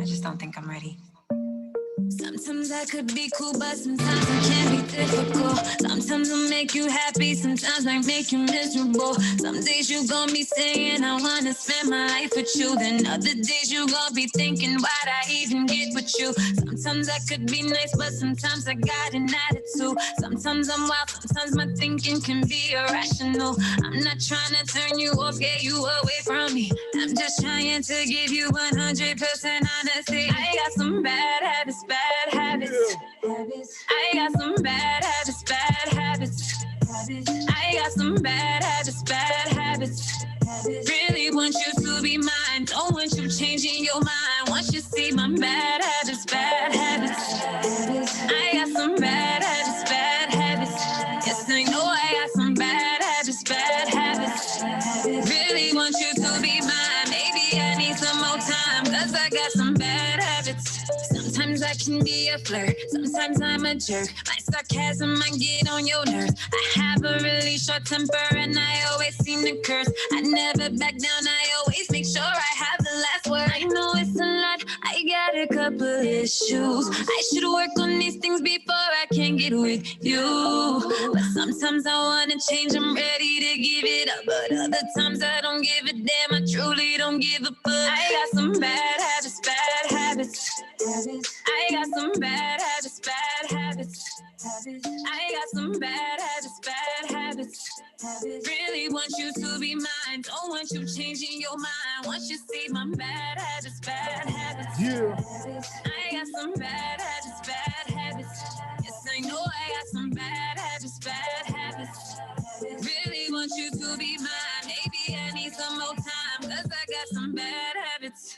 just don't think I'm ready. Sometimes I could be cool, but sometimes I can be difficult. Sometimes I'll make you happy, sometimes I make you miserable. Some days you gon' be saying I wanna spend my life with you. Then other days you gon' be thinking why'd I even get with you. Sometimes I could be nice, but sometimes I got an attitude. Sometimes I'm wild, sometimes my thinking can be irrational. I'm not trying to turn you off, get you away from me. I'm just trying to give you 100% honesty. I got some bad habits, bad habits. I got some bad habits, bad habits. I got some bad habits, bad habits. Really want you to be mine, don't want you changing your mind. Want you to see my bad habits, bad habits. I got some bad habits, bad habits. Yes, I know I got some bad habits, bad habits. Really want you to be mine. Maybe I need some more time, cause I got some bad habits. Sometimes I can be a flirt, sometimes I'm a jerk. My sarcasm might get on your nerves. I have a really short temper and I always seem to curse. I never back down, I always make sure I have the last word. I know it's a lot, I got a couple issues. I should work on these things before I can get with you. But sometimes I wanna change, I'm ready to give it up. But other times I don't give a damn, I truly don't give a fuck. I got some bad habits, bad habits. I got some bad habits, bad habits. I got some bad habits, bad habits. Really want you to be mine, don't want you changing your mind. Want you to see my bad habits, bad habits. Yeah. I got some bad habits, bad habits. Yes, I know I got some bad habits, bad habits. Really want you to be mine. Maybe I need some more time, cause I got some bad habits.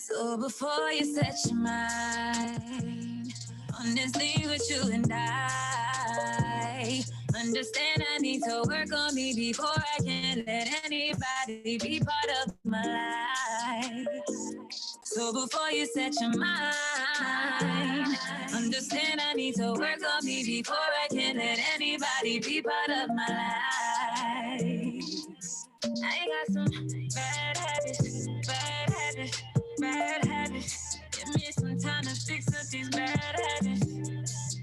So before you set your mind on this thing with you and I, understand I need to work on me before I can let anybody be part of my life. So before you set your mind, understand I need to work on me before I can let anybody be part of my life. I got some bad habits, bad habits, bad habits. Give me some time to fix up these bad habits.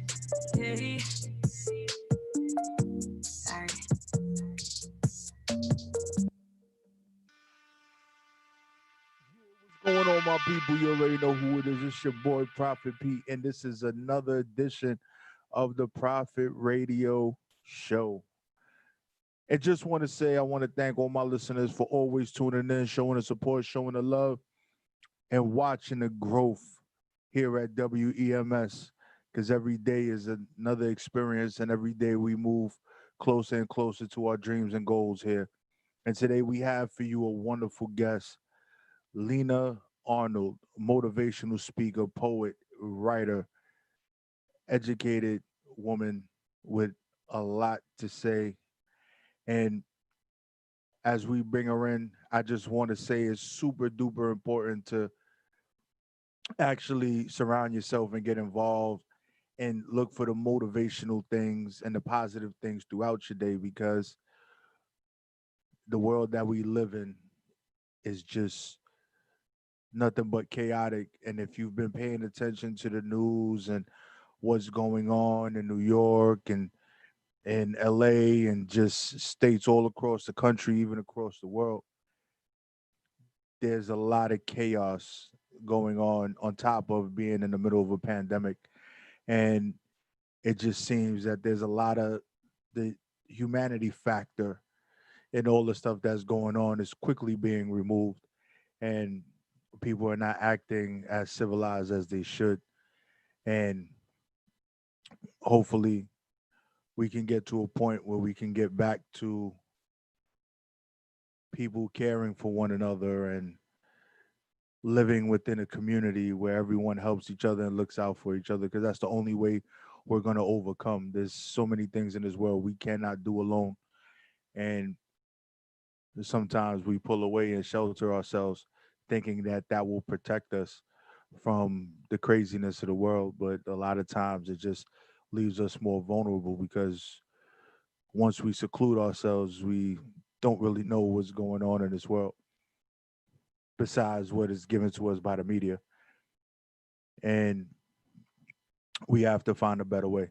Hey. Sorry. What's going on, my people? You already know who it is. It's your boy Prophet Pete, and this is another edition of the Prophet Radio Show. And just want to say, I want to thank all my listeners for always tuning in, showing the support, showing the love, and watching the growth here at WEMS. Because every day is another experience, and every day we move closer and closer to our dreams and goals here. And today we have for you a wonderful guest, Lena Arnold, motivational speaker, poet, writer, educated woman with a lot to say. And as we bring her in, I just want to say it's super duper important to actually surround yourself and get involved and look for the motivational things and the positive things throughout your day, because the world that we live in is just nothing but chaotic. And if you've been paying attention to the news and what's going on in New York and in LA and just states all across the country, even across the world, there's a lot of chaos going on top of being in the middle of a pandemic. And it just seems that there's a lot of the humanity factor in all the stuff that's going on is quickly being removed. And people are not acting as civilized as they should. And hopefully we can get to a point where we can get back to people caring for one another and living within a community where everyone helps each other and looks out for each other, because that's the only way we're going to overcome. There's so many things in this world we cannot do alone. And sometimes we pull away and shelter ourselves thinking that that will protect us from the craziness of the world, but a lot of times it just leaves us more vulnerable, because once we seclude ourselves, we don't really know what's going on in this world. besides what is given to us by the media. And we have to find a better way.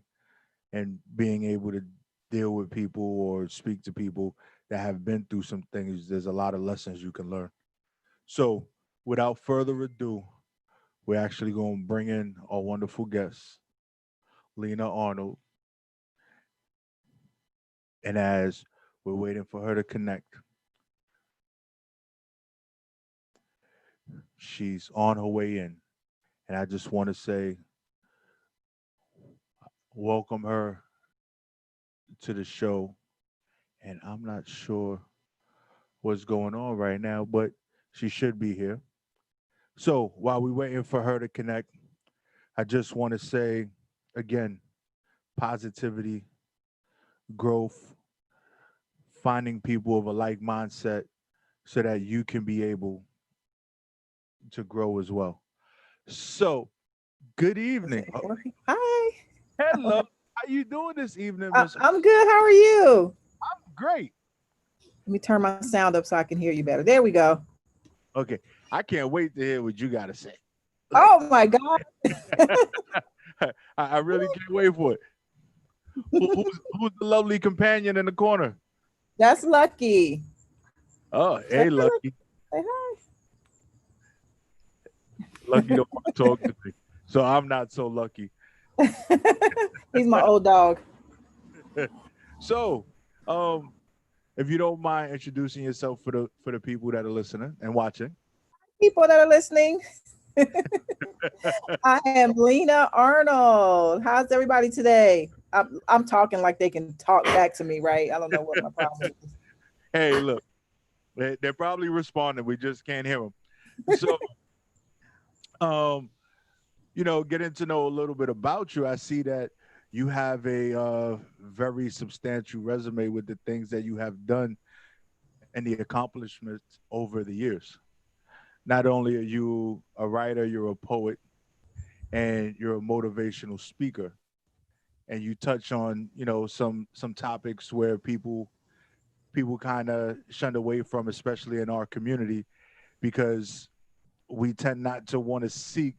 And being able to deal with people or speak to people that have been through some things, there's a lot of lessons you can learn. So, without further ado, we're actually going to bring in our wonderful guest, Lena Arnold. And as we're waiting for her to connect, she's on her way in. And I just want to say, welcome her to the show. And I'm not sure what's going on right now, but she should be here. So while we're waiting for her to connect, I just want to say again, positivity, growth, finding people of a like mindset so that you can be able to grow as well. So, good Is evening. it working? Hi. Hello. How you doing this evening, I, Miss? I'm good. How are you? Great. Let me turn my sound up so I can hear you better. There we go. Okay. I can't wait to hear what you got to say. Like, Oh my God. I really can't wait for it. Who's the lovely companion in the corner? That's Lucky. Oh, Say hey, hi. Lucky. Say hi. Lucky don't want to talk to me. So I'm not so lucky. He's my old dog. So, um, if you don't mind introducing yourself for the people that are listening and watching. People that are listening, I am Lena Arnold. How's everybody today? I'm talking like they can talk back to me, right? I don't know what my problem is. Hey, look, they're probably responding. We just can't hear them. So, um, getting to know a little bit about you, I see that you have a very substantial resume with the things that you have done and the accomplishments over the years. Not only are you a writer, you're a poet, and you're a motivational speaker, and you touch on some topics where people kind of shunned away from, especially in our community, because we tend not to want to seek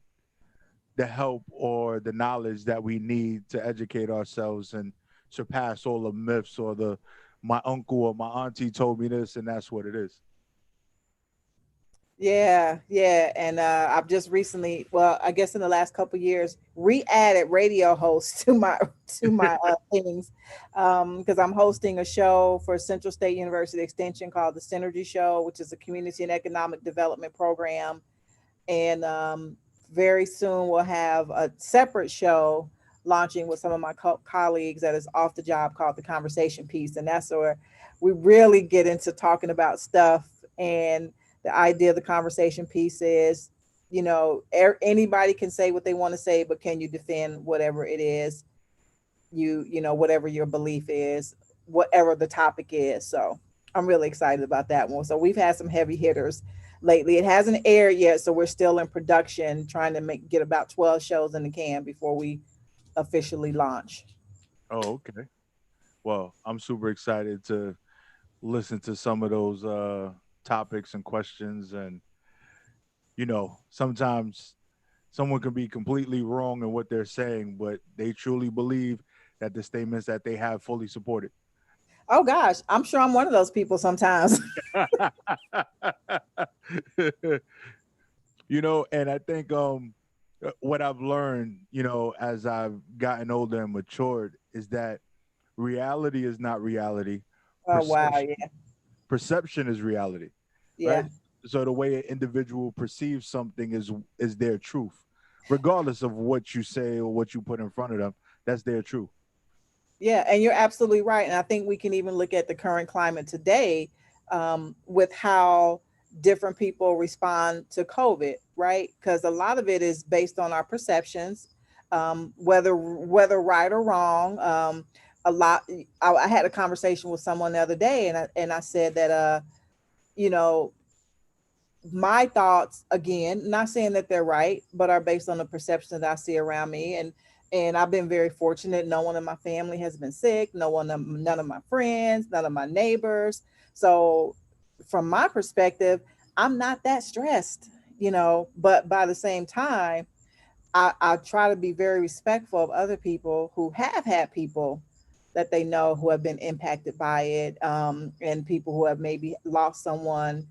the help or the knowledge that we need to educate ourselves and surpass all the myths or the my uncle or my auntie told me this and that's what it is. Yeah, yeah, and I've just recently, well, I guess in the last couple years, re-added radio hosts to my things, because I'm hosting a show for Central State University Extension called the Synergy Show, which is a community and economic development program, and very soon we'll have a separate show launching with some of my colleagues that is off the job called the Conversation Piece, and that's where we really get into talking about stuff. And the idea of the conversation piece is, anybody can say what they want to say, but can you defend whatever it is, whatever your belief is, whatever the topic is. So I'm really excited about that one. So we've had some heavy hitters lately. It hasn't aired yet, so we're still in production, trying to get about 12 shows in the can before we officially launch. Oh, okay. Well, I'm super excited to listen to some of those topics and questions. And sometimes someone can be completely wrong in what they're saying, but they truly believe that the statements that they have fully supported. Oh gosh, I'm sure I'm one of those people sometimes. And I think what I've learned, as I've gotten older and matured is that reality is not reality. Oh wow, Perception yeah, perception is reality, right? yeah. So the way an individual perceives something is their truth, regardless of what you say or what you put in front of them. That's their truth. Yeah, and you're absolutely right. And I think we can even look at the current climate today, with how different people respond to COVID, right? Because a lot of it is based on our perceptions, whether right or wrong. A lot. I had a conversation with someone the other day, and I said that you know my thoughts, again, not saying that they're right, but are based on the perception that I see around me. And I've been very fortunate. No one in my family has been sick. None of my friends, none of my neighbors. So from my perspective, I'm not that stressed, but by the same time, I try to be very respectful of other people who have had people that they know who have been impacted by it, and people who have maybe lost someone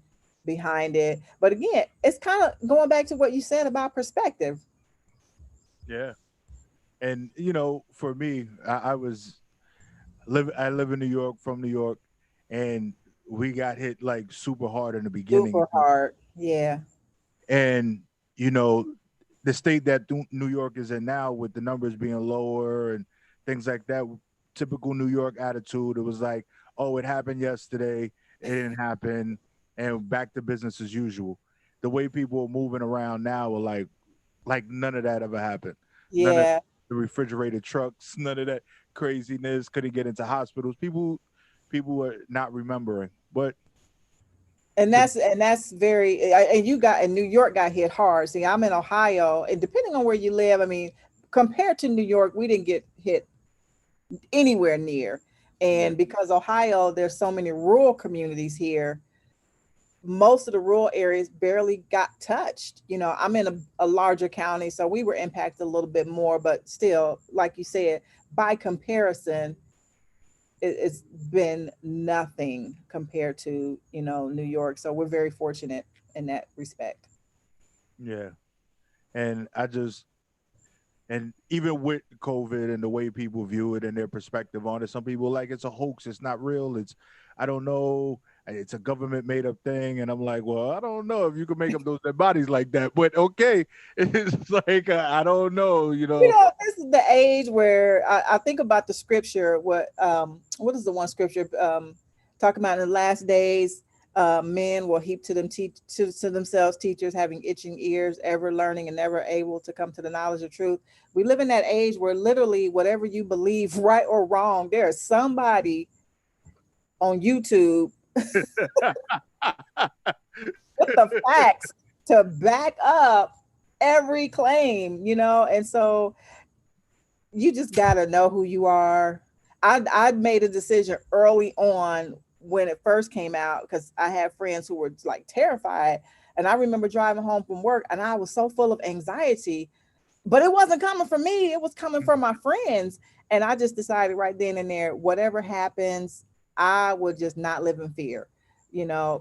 behind it. But again, it's kind of going back to what you said about perspective. Yeah. And for me, I live in New York, from New York, and we got hit like super hard in the beginning. Super hard. Yeah. And you know, the state that New York is in now, with the numbers being lower and things like that, typical New York attitude. It was like, oh, it happened yesterday, it didn't happen, and back to business as usual. The way people are moving around now are like none of that ever happened. None of Yeah. the refrigerated trucks, none of that craziness. Couldn't get into hospitals. People were not remembering. But And the that's very, and you got, and New York got hit hard. See, I'm in Ohio, and depending on where you live, I mean, compared to New York, we didn't get hit anywhere near. yeah, And because Ohio, there's so many rural communities here, most of the rural areas barely got touched. I'm in a larger county, so we were impacted a little bit more, but still, like you said, by comparison, it's been nothing compared to, New York. So we're very fortunate in that respect. yeah. And and even with COVID and the way people view it and their perspective on it, some people like it's a hoax. It's not real. I don't know. It's a government made up thing. And I'm like, well, I don't know if you can make up those dead bodies like that. But okay, it's like I don't know. This is the age where I think about the scripture. What is the one scripture talking about in the last days? Men will heap to themselves teachers having itching ears, ever learning and never able to come to the knowledge of truth. We live in that age where literally whatever you believe, right or wrong, there is somebody on YouTube with the facts to back up every claim, and so you just gotta know who you are. I made a decision early on when it first came out, because I had friends who were like terrified, and I remember driving home from work and I was so full of anxiety, but it wasn't coming from me; it was coming from my friends. And I just decided right then and there, whatever happens, I would just not live in fear,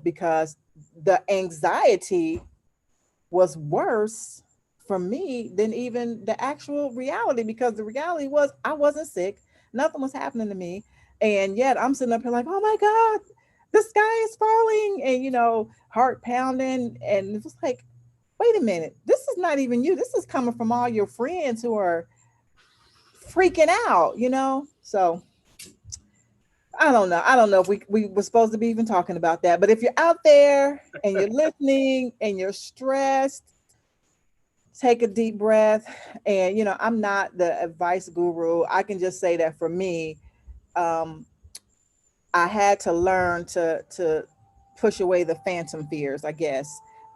because the anxiety was worse for me than even the actual reality, because the reality was I wasn't sick, nothing was happening to me, and yet I'm sitting up here like, oh my god, the sky is falling, and heart pounding, and it was like, wait a minute, this is not even you, this is coming from all your friends who are freaking out, so I don't know if we were supposed to be even talking about that, but if you're out there and you're listening and you're stressed, take a deep breath. And I'm not the advice guru. I can just say that for me, um I had to learn to push away the phantom fears, I guess.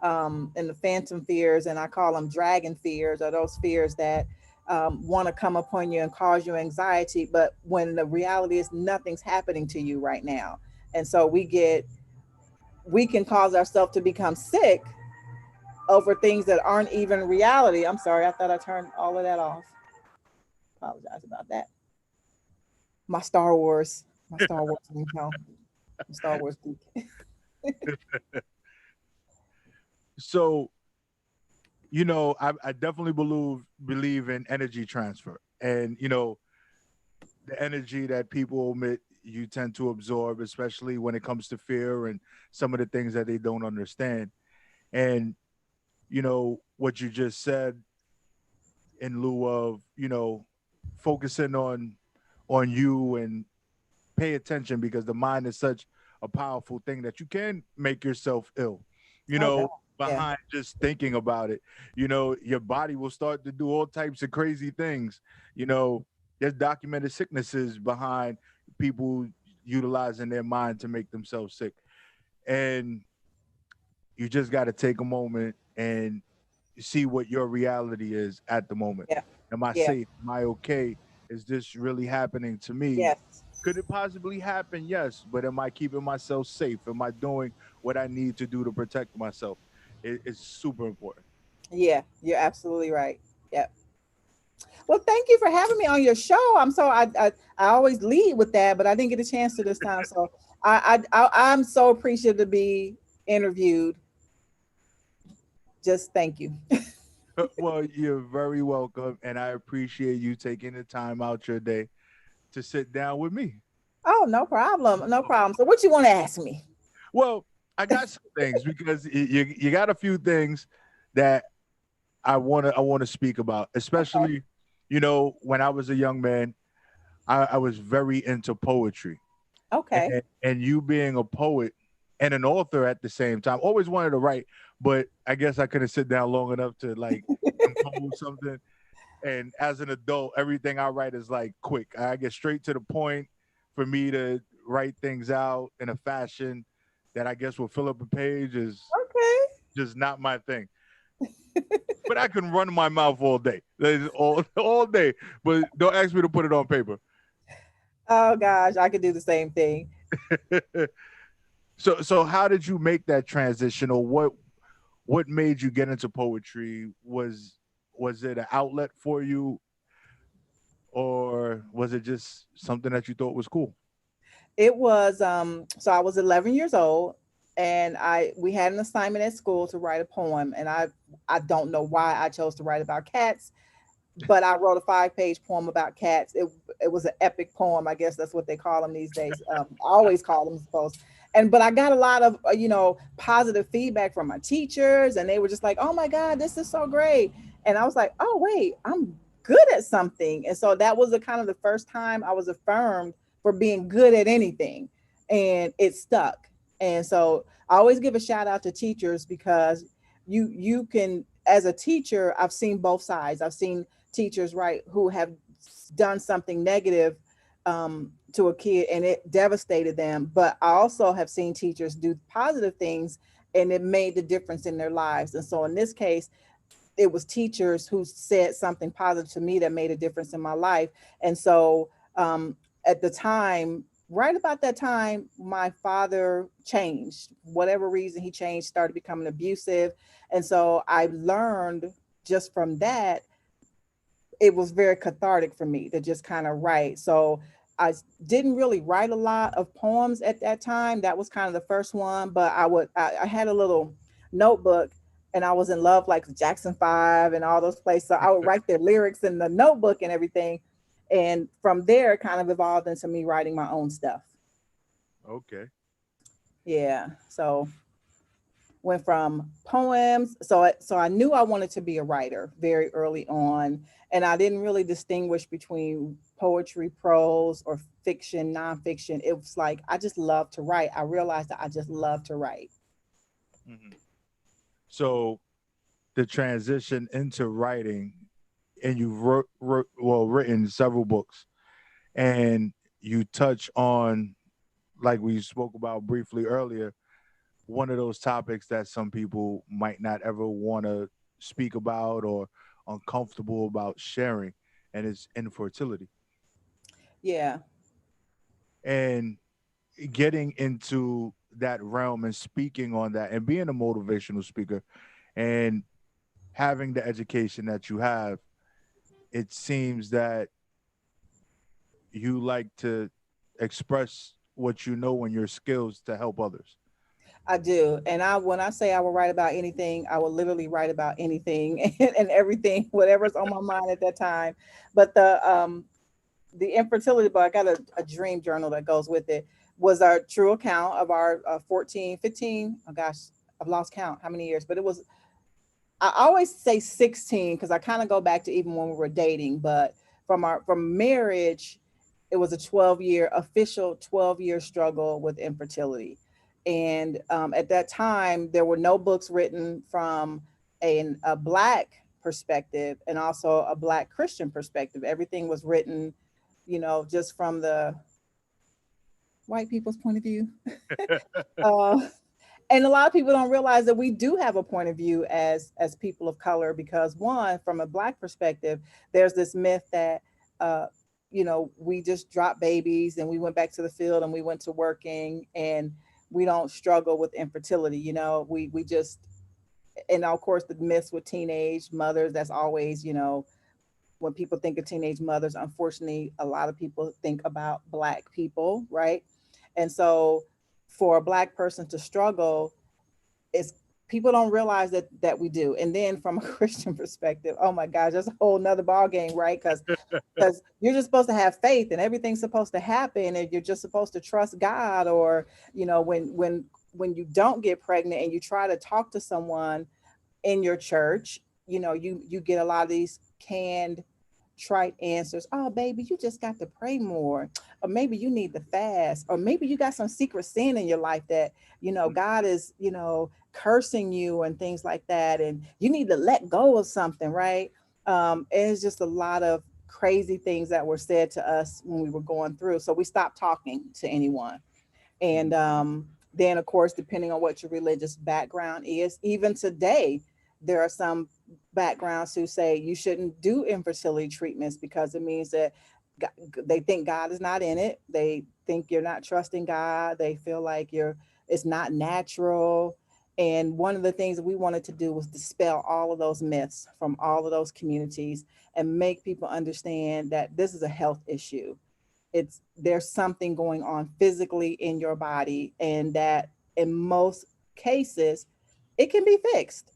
And the phantom fears, and I call them dragon fears, are those fears that want to come upon you and cause you anxiety, but when the reality is nothing's happening to you right now. And so we can cause ourselves to become sick over things that aren't even reality. I'm sorry, I thought I turned all of that off. Apologize about that. My Star Wars, my Star Wars, my Star Wars geek. So I definitely believe in energy transfer, and the energy that people omit, you tend to absorb, especially when it comes to fear and some of the things that they don't understand. And what you just said, in lieu of focusing on you and pay attention, because the mind is such a powerful thing that you can make yourself ill, you Oh God, know, yeah, behind just thinking about it. Your body will start to do all types of crazy things. You know, there's documented sicknesses behind people utilizing their mind to make themselves sick. And you just got to take a moment and see what your reality is at the moment. yeah, Am I yeah, safe? Am I okay? Is this really happening to me? yes, Could it possibly happen? Yes, but am I keeping myself safe? Am I doing what I need to do to protect myself? It's super important. Yeah, you're absolutely right. Yep. Well, thank you for having me on your show. I always lead with that, but I didn't get a chance to this time. So I'm so appreciative to be interviewed. Just thank you. Well, you're very welcome, and I appreciate you taking the time out your day to sit down with me. Oh, no problem. No problem. So what you want to ask me? Well, I got some things because you got a few things that I want to speak about, Okay. especially when I was a young man, I was very into poetry, Okay. and you being a poet and an author at the same time, always wanted to write, but I guess I couldn't sit down long enough to like compose something. And as an adult, everything I write is like quick. I get straight to the point. For me to write things out in a fashion that I guess will fill up a page is Okay. just not my thing. But I can run my mouth all day, all day. But don't ask me to put it on paper. Oh gosh, I could do the same thing. So how did you make that transition, or what made you get into poetry? Was it an outlet for you, or was it just something that you thought was cool? It was so I was 11 years old, and I we had an assignment at school to write a poem, and I don't know why I chose to write about cats, but I wrote a 5-page poem about cats. It was an epic poem. I guess that's what they call them these days. I always call them, I suppose. And but I got a lot of positive feedback from my teachers, and they were just like, "Oh my God, this is so great!" And I was like, "Oh wait, I'm good at something." And so that was the kind of the first time I was affirmed for being good at anything, and it stuck. And so I always give a shout out to teachers because you can, as a teacher, I've seen both sides. I've seen teachers, right, who have done something negative to a kid and it devastated them. But I also have seen teachers do positive things and it made the difference in their lives. And so in this case, it was teachers who said something positive to me that made a difference in my life. And so at the time, right about that time, my father changed. Whatever reason he changed, started becoming abusive. And so I learned just from that, it was very cathartic for me to just kind of write. So I didn't really write a lot of poems at that time. That was kind of the first one, but I had a little notebook and I was in love like Jackson 5 and all those places. So I would write their lyrics in the notebook and everything. And from there it kind of evolved into me writing my own stuff. Okay. Yeah. So went from poems. So I knew I wanted to be a writer very early on, and I didn't really distinguish between poetry, prose, or fiction, nonfiction. It was like I just love to write. I realized that I just love to write. Mhm. So the transition into writing, and you've written several books, and you touch on, like we spoke about briefly earlier, one of those topics that some people might not ever want to speak about or uncomfortable about sharing, and it's infertility. Yeah, And getting into that realm and speaking on that and being a motivational speaker and having the education that you have, it seems that you like to express what you know and your skills to help others. I do. And I when I say I will write about anything, I will literally write about anything and everything, whatever's on my mind at that time. But the infertility book, I got a dream journal that goes with it, was our true account of our 14, 15. Oh gosh, I've lost count how many years, but it was, I always say 16 because I kind of go back to even when we were dating, but from marriage, it was a 12-year official 12-year struggle with infertility. And at that time, there were no books written from a black perspective and also a black Christian perspective. Everything was written, just from the white people's point of view. uh, and a lot of people don't realize that we do have a point of view as people of color because one, from a black perspective, there's this myth that we just dropped babies and we went back to the field and we went to working, and we don't struggle with infertility. We just, and of course the myths with teenage mothers, that's always, when people think of teenage mothers, unfortunately, a lot of people think about Black people, right? And so for a Black person to struggle, it's people don't realize that we do. And then from a Christian perspective, oh my gosh, that's a whole nother ball game, right? Because you're just supposed to have faith and everything's supposed to happen, and you're just supposed to trust God. Or when you don't get pregnant and you try to talk to someone in your church, you get a lot of these canned, trite answers. Oh, baby, you just got to pray more. Or maybe you need to fast. Or maybe you got some secret sin in your life that, God is, cursing you and things like that. And you need to let go of something, right? And it's just a lot of crazy things that were said to us when we were going through. So we stopped talking to anyone. And then, of course, depending on what your religious background is, even today, there are some backgrounds who say you shouldn't do infertility treatments because it means that they think God is not in it. They think you're not trusting God. They feel like it's not natural. And one of the things that we wanted to do was dispel all of those myths from all of those communities and make people understand that this is a health issue. There's something going on physically in your body, and that in most cases it can be fixed.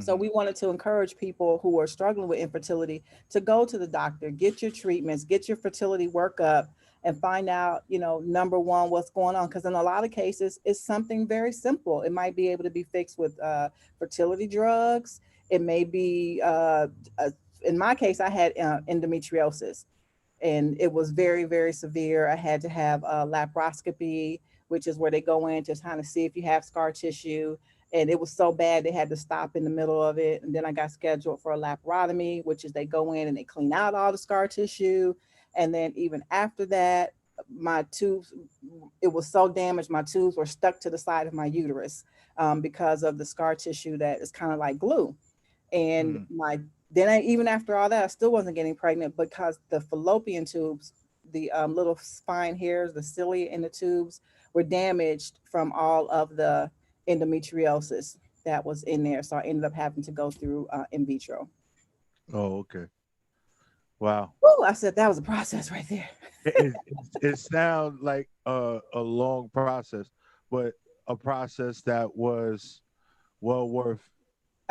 So Mm-hmm. we wanted to encourage people who are struggling with infertility to go to the doctor, get your treatments, get your fertility workup, and find out, number one, what's going on. Because in a lot of cases, it's something very simple. It might be able to be fixed with fertility drugs. It may be, in my case, I had endometriosis, and it was very, very severe. I had to have a laparoscopy, which is where they go in to kind of see if you have scar tissue. And it was so bad they had to stop in the middle of it. And then I got scheduled for a laparotomy, which is they go in and they clean out all the scar tissue. And then even after that, my tubes, it was so damaged, my tubes were stuck to the side of my uterus because of the scar tissue that is kind of like glue. And Mm. even after all that, I still wasn't getting pregnant because the fallopian tubes, the little spine hairs, the cilia in the tubes were damaged from all of the endometriosis that was in there. So I ended up having to go through in vitro. Oh, okay. Wow. Oh, I said that was a process right there. It sounds like a long process, but a process that was well worth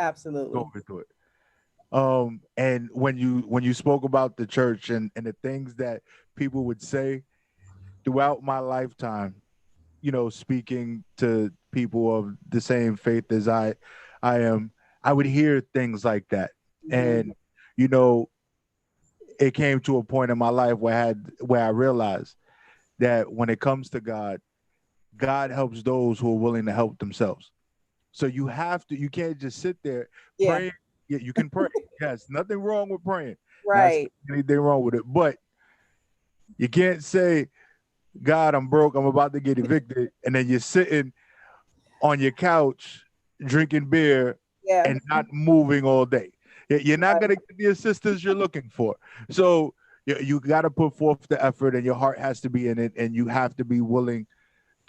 going Absolutely. through it. And when you spoke about the church and the things that people would say throughout my lifetime, speaking to people of the same faith as I am, I would hear things like that. Mhm. And you know, it came to a point in my life where I realized that when it comes to God, God helps those who are willing to help themselves. So you can't just sit there Yeah, praying. Yeah, you can pray. Yes, nothing wrong with praying. Not saying right. anything wrong with it. But you can't say, God, I'm broke, I'm about to get evicted, and then you're sitting on your couch drinking beer Yeah, and not moving all day. You're not right. gonna get the assistance you're looking for. So you got to put forth the effort, and your heart has to be in it, and you have to be willing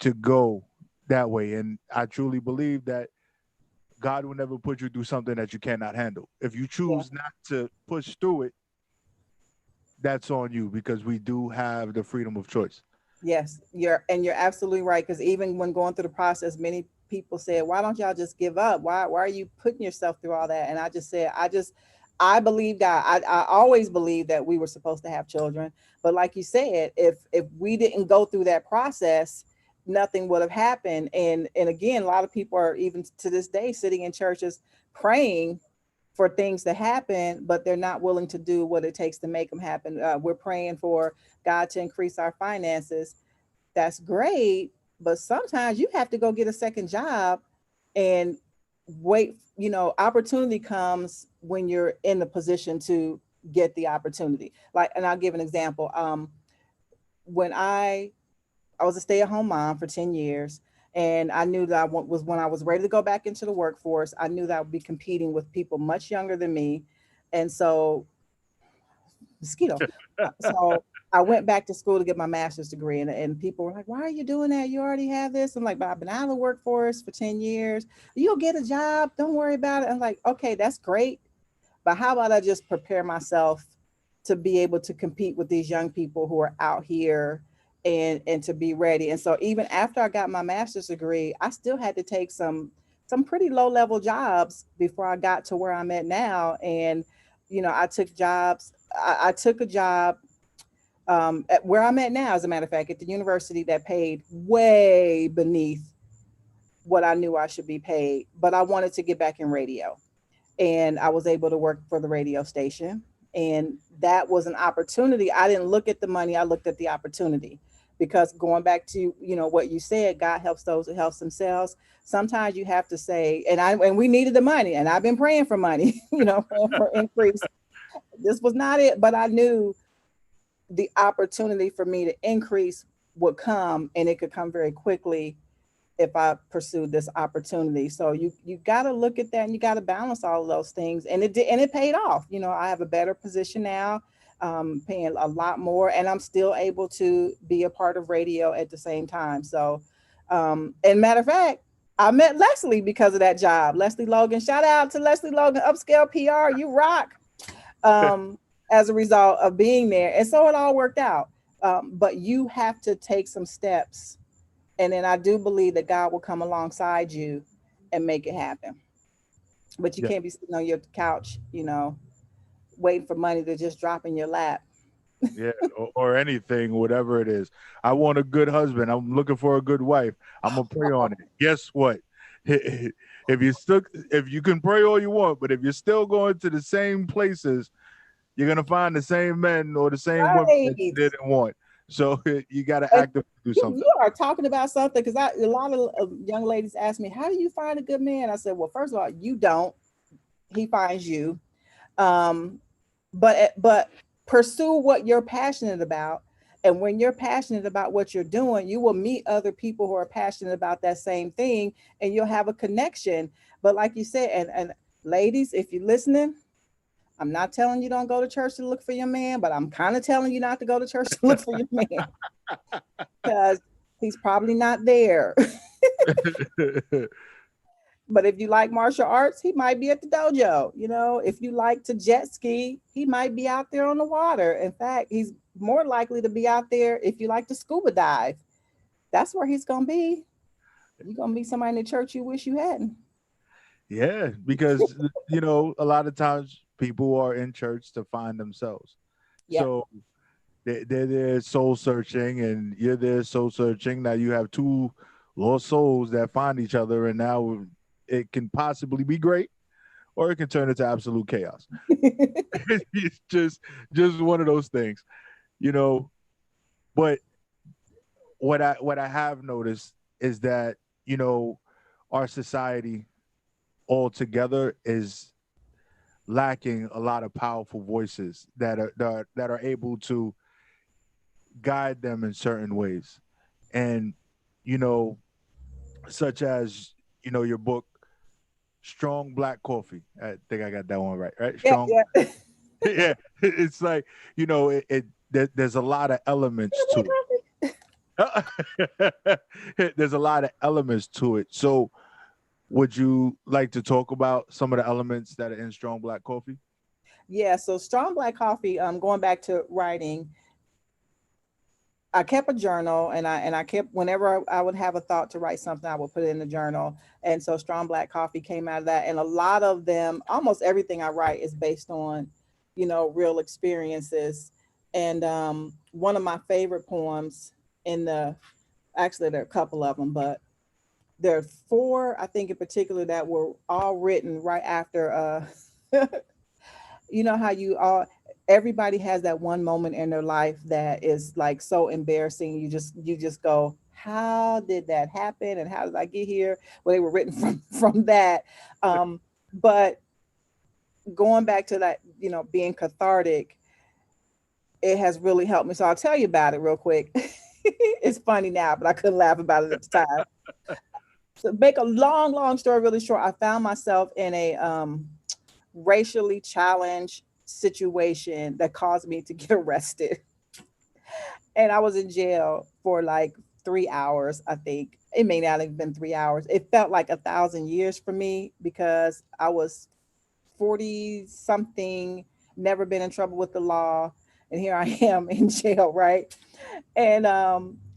to go that way. And I truly believe that God will never put you through something that you cannot handle. If you Yeah. choose not to push through it, that's on you because we do have the freedom of choice. Yes, you're absolutely right. Because even when going through the process, many people said, "Why don't y'all just give up? Why are you putting yourself through all that?" And I just said, I believe God. I always believed that we were supposed to have children, but like you said, if we didn't go through that process, nothing would have happened. And again, a lot of people are even to this day sitting in churches praying for things to happen, but they're not willing to do what it takes to make them happen. We're praying for God to increase our finances. That's great, but sometimes you have to go get a second job and wait. Opportunity comes when you're in the position to get the opportunity. Like, and I'll give an example. When I was a stay-at-home mom for 10 years, and I knew that was when I was ready to go back into the workforce. I knew that I would be competing with people much younger than me. And so mosquito. So I went back to school to get my master's degree, and people were like, "Why are you doing that? You already have this." I'm like, "But I've been out of the workforce for 10 years. You'll get a job. Don't worry about it." I'm like, "Okay, that's great. But how about I just prepare myself to be able to compete with these young people who are out here and to be ready." And so even after I got my master's degree, I still had to take some pretty low level jobs before I got to where I'm at now. And I took jobs. I took a job at where I'm at now, as a matter of fact, at the university that paid way beneath what I knew I should be paid, but I wanted to get back in radio, and I was able to work for the radio station. And that was an opportunity. I didn't look at the money, I looked at the opportunity. Because going back to what you said, God helps those who helps themselves. Sometimes you have to say, and we needed the money, and I've been praying for money, praying for increase. This was not it, but I knew the opportunity for me to increase would come, and it could come very quickly if I pursued this opportunity. So you got to look at that, and you got to balance all of those things. And it did, and it paid off. I have a better position now, paying a lot more, and I'm still able to be a part of radio at the same time. So, and matter of fact, I met Leslie because of that job. Leslie Logan, shout out to Leslie Logan, Upscale PR, you rock. Um, as a result of being there, and so it all worked out. But you have to take some steps, and then I do believe that God will come alongside you and make it happen. But you Yeah, can't be sitting on your couch, waiting for money to just drop in your lap. yeah, or anything, whatever it is. I want a good husband. I'm looking for a good wife. I'm gonna pray on it. Guess what? If you can pray all you want, but if you're still going to the same places, you're gonna find the same men or the same women that you Right. didn't want. So you got to And actively do you something. are talking about something, because a lot of young ladies ask me, how do you find a good man? I said, well, first of all, you don't. He finds you. Um, but pursue what you're passionate about. And when you're passionate about what you're doing, you will meet other people who are passionate about that same thing, and you'll have a connection. But like you said, and ladies, if you're listening, I'm not telling you don't go to church to look for your man, but I'm kind of telling you not to go to church to look for your man, because he's probably not there. But if you like martial arts, he might be at the dojo. If you like to jet ski, he might be out there on the water. In fact, he's more likely to be out there if you like to scuba dive. That's where he's going to be. You're going to meet somebody in the church you wish you hadn't. Yeah, because a lot of times people are in church to find themselves. Yep. So they're there soul searching, and you're there soul searching. Now you have two lost souls that find each other, and now it can possibly be great, or it can turn into absolute chaos. It's just one of those things, you know. But what I have noticed is that our society altogether is lacking a lot of powerful voices that are able to guide them in certain ways, and you know such as your book Strong Black Coffee. I think I got that one right, Yeah, Strong. yeah. Yeah, it's like there's a lot of elements to it. There's a lot of elements to it. So would you like to talk about some of the elements that are in Strong Black Coffee? Yeah, so strong black coffee, going back to writing, I kept a journal, and I kept, whenever I would have a thought to write something, I would put it in the journal. And so strong black coffee came out of that. And a lot of them, almost everything I write is based on, real experiences. And one of my favorite poems actually there are a couple of them, but there are four, I think in particular, that were all written right after how everybody has that one moment in their life that is like so embarrassing. You just go, how did that happen, and how did I get here? Well, they were written from that. But going back to that, being cathartic, it has really helped me. So I'll tell you about it real quick. It's funny now, but I couldn't laugh about it at the time. So make a long story really short, I found myself in a racially challenged situation that caused me to get arrested. And I was in jail for like 3 hours, I think. It may not have been 3 hours. It felt like 1,000 years for me because I was 40 something, never been in trouble with the law. And here I am in jail, right? And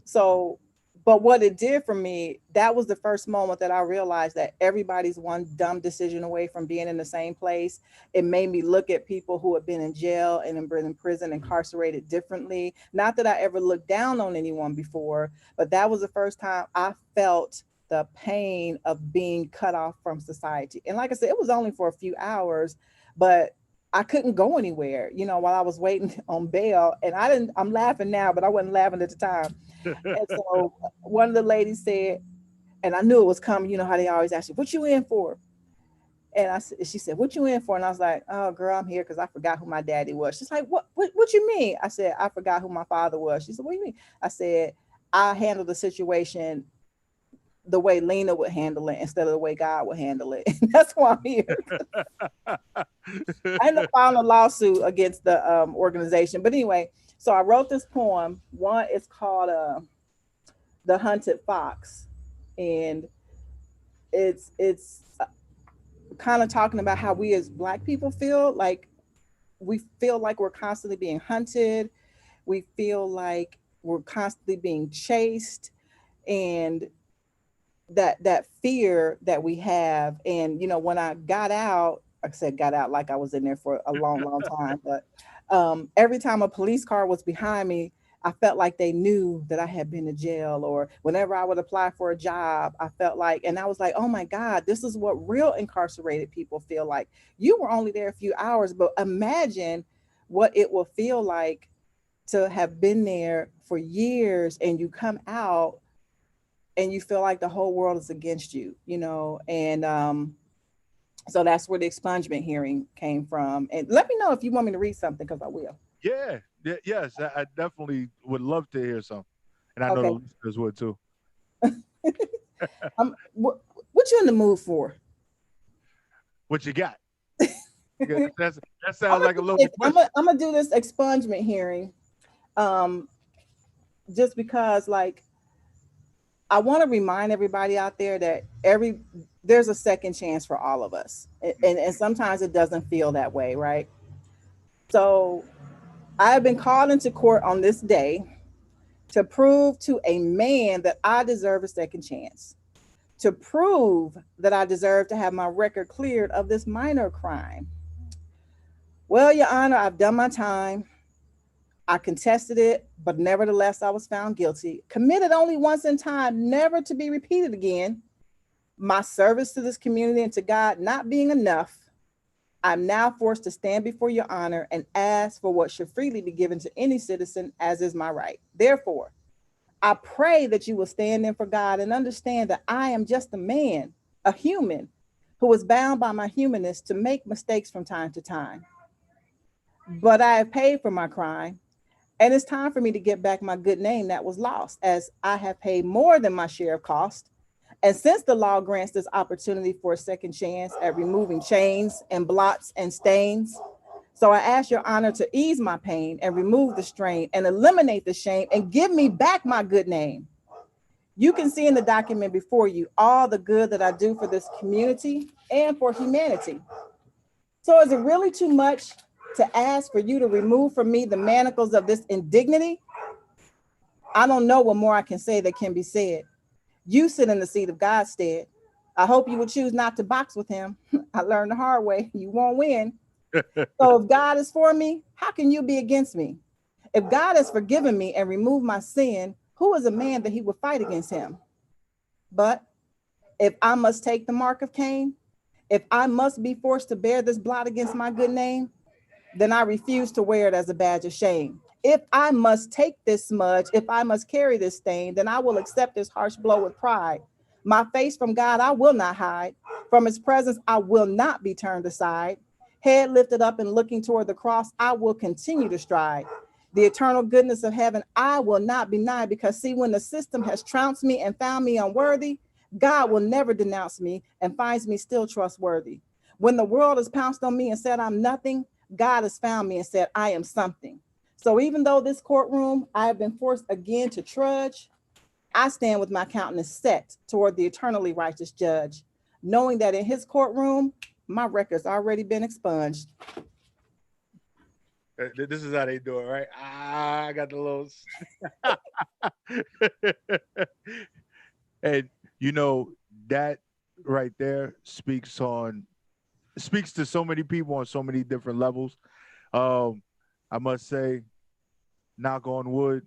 so, but what it did for me, that was the first moment that I realized that everybody's one dumb decision away from being in the same place. It made me look at people who have been in jail and have been in prison, incarcerated differently. Not that I ever looked down on anyone before, but that was the first time I felt the pain of being cut off from society. And like I said, it was only for a few hours, but I couldn't go anywhere, while I was waiting on bail. And I'm laughing now, but I wasn't laughing at the time. And so one of the ladies said, and I knew it was coming, you know how they always ask you, what you in for? And she said, what you in for? And I was like, oh girl, I'm here because I forgot who my daddy was. She's like, what you mean? I said, I forgot who my father was. She said, what do you mean? I said, I handled the situation the way Lena would handle it instead of the way God would handle it. And that's why I'm here. I ended up filing a lawsuit against the organization. But anyway, so I wrote this poem. One is called The Hunted Fox. And it's kind of talking about how we as Black people feel like we're constantly being hunted. We feel like we're constantly being chased. And that fear that we have. And when I got out, like I said, got out like I was in there for a long time, but every time a police car was behind me, I felt like they knew that I had been to jail. Or whenever I would apply for a job, I felt like, and I was like, oh my God, this is what real incarcerated people feel like. You were only there a few hours, but imagine what it will feel like to have been there for years and you come out and you feel like the whole world is against you, and so that's where the expungement hearing came from. And let me know if you want me to read something, because I will. Yes, I definitely would love to hear some, and I know the Okay. listeners would too. What you in the mood for? What you got? Yeah, I'm that sounds like a loaded I'm question. gonna do this expungement hearing, um, just because, like, I want to remind everybody out there that there's a second chance for all of us, and sometimes it doesn't feel that way, right? So I have been called into court on this day to prove to a man that I deserve a second chance, to prove that I deserve to have my record cleared of this minor crime. Well, Your Honor, I've done my time. I contested it, but nevertheless, I was found guilty. Committed only once in time, never to be repeated again. My service to this community and to God not being enough, I'm now forced to stand before Your Honor and ask for what should freely be given to any citizen, as is my right. Therefore, I pray that you will stand in for God and understand that I am just a man, a human, who is bound by my humanness to make mistakes from time to time. But I have paid for my crime, and it's time for me to get back my good name that was lost, as I have paid more than my share of cost. And since the law grants this opportunity for a second chance at removing chains and blots and stains, so I ask Your Honor to ease my pain and remove the strain and eliminate the shame and give me back my good name. You can see in the document before you all the good that I do for this community and for humanity. So is it really too much to ask for you to remove from me the manacles of this indignity? I don't know what more I can say that can be said. You sit in the seat of God's stead. I hope you would choose not to box with him. I learned the hard way. You won't win. So if God is for me, how can you be against me? If God has forgiven me and removed my sin, who is a man that he would fight against him? But if I must take the mark of Cain, if I must be forced to bear this blot against my good name, then I refuse to wear it as a badge of shame. If I must take this smudge, if I must carry this stain, then I will accept this harsh blow with pride. My face from God I will not hide. From his presence I will not be turned aside. Head lifted up and looking toward the cross, I will continue to stride. The eternal goodness of heaven I will not deny, because see, when the system has trounced me and found me unworthy, God will never denounce me and finds me still trustworthy. When the world has pounced on me and said I'm nothing, God has found me and said, I am something. So even though this courtroom, I have been forced again to trudge, I stand with my countenance set toward the eternally righteous judge, knowing that in his courtroom, my record's already been expunged. This is how they do it, right? Ah, I got the little. And you know that right there speaks to so many people on so many different levels. Um, I must say, knock on wood,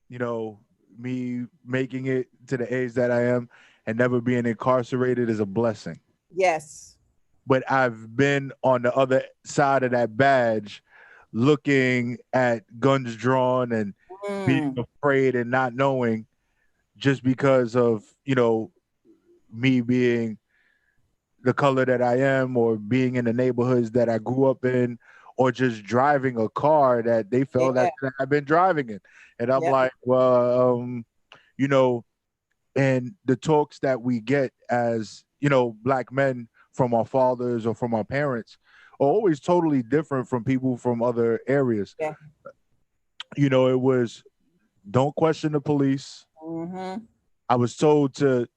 you know, me making it to the age that I am and never being incarcerated is a blessing. Yes. But I've been on the other side of that badge looking at guns drawn and being Mm, afraid and not knowing just because of, me being the color that I am or being in the neighborhoods that I grew up in or just driving a car that they felt yeah. that I've been driving in. And I'm Yep. like, well, you know, and the talks that we get as, black men from our fathers or from our parents are always totally different from people from other areas. Yeah. It was don't question the police. Mm-hmm. I was told to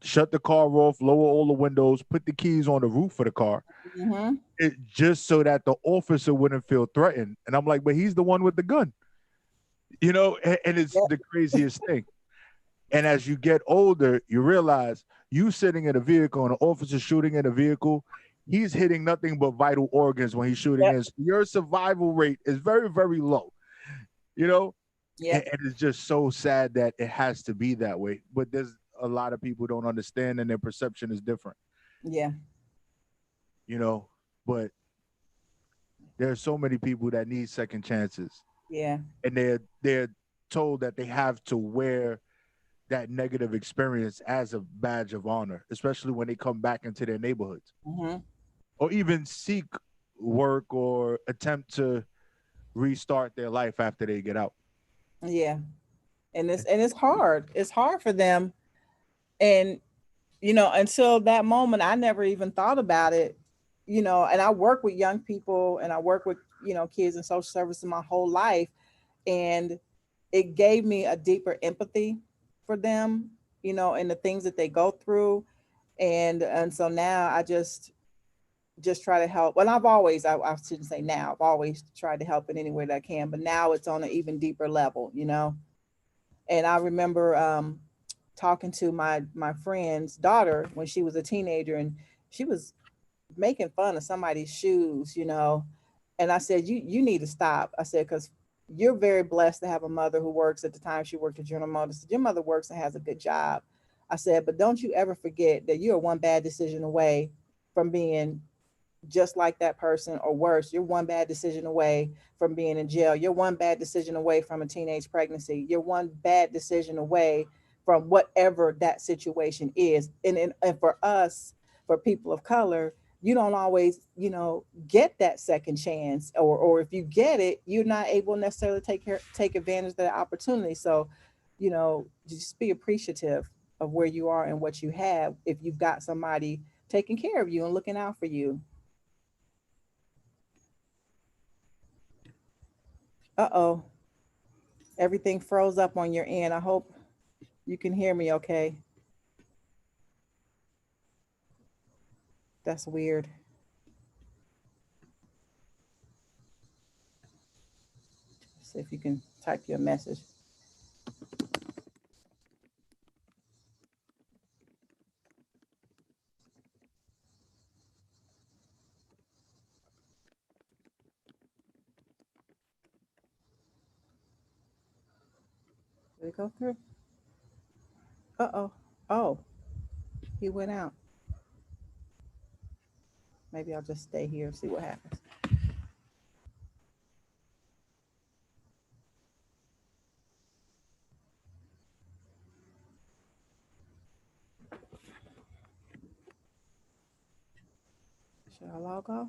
shut the car off, lower all the windows, put the keys on the roof of the car, Mm-hmm. just so that the officer wouldn't feel threatened. And I'm like, but he's the one with the gun, and it's Yep. the craziest thing. And as you get older, you realize you sitting in a vehicle and an officer shooting in a vehicle, he's hitting nothing but vital organs when he's shooting Yep. in. So your survival rate is very, very low, you know? Yep. And it's just so sad that it has to be that way. But there's a lot of people don't understand and their perception is different, Yeah. you know? But there are so many people that need second chances. Yeah. And they're told that they have to wear that negative experience as a badge of honor, especially when they come back into their neighborhoods Mm-hmm. or even seek work or attempt to restart their life after they get out. Yeah. And it's hard. It's hard for them. And until that moment, I never even thought about it. And I work with young people and I work with, kids in social services my whole life. And it gave me a deeper empathy for them, and the things that they go through. And so now I just try to help. Well, I shouldn't say now, I've always tried to help in any way that I can, but now it's on an even deeper level. And I remember talking to my friend's daughter when she was a teenager, and she was making fun of somebody's shoes. And I said, you need to stop. I said, because you're very blessed to have a mother who works. At the time she worked at General Motors. Your mother works and has a good job. I said, but don't you ever forget that you're one bad decision away from being just like that person, or worse. You're one bad decision away from being in jail. You're one bad decision away from a teenage pregnancy. You're one bad decision away from whatever that situation is. And for us, for people of color, you don't always, get that second chance, or if you get it, you're not able necessarily to take advantage of that opportunity. So, just be appreciative of where you are and what you have if you've got somebody taking care of you and looking out for you. Uh-oh. Everything froze up on your end. I hope you can hear me okay. That's weird. See if you can type your message. Did it go through? Uh-oh. Oh, he went out. Maybe I'll just stay here and see what happens. Should I log off?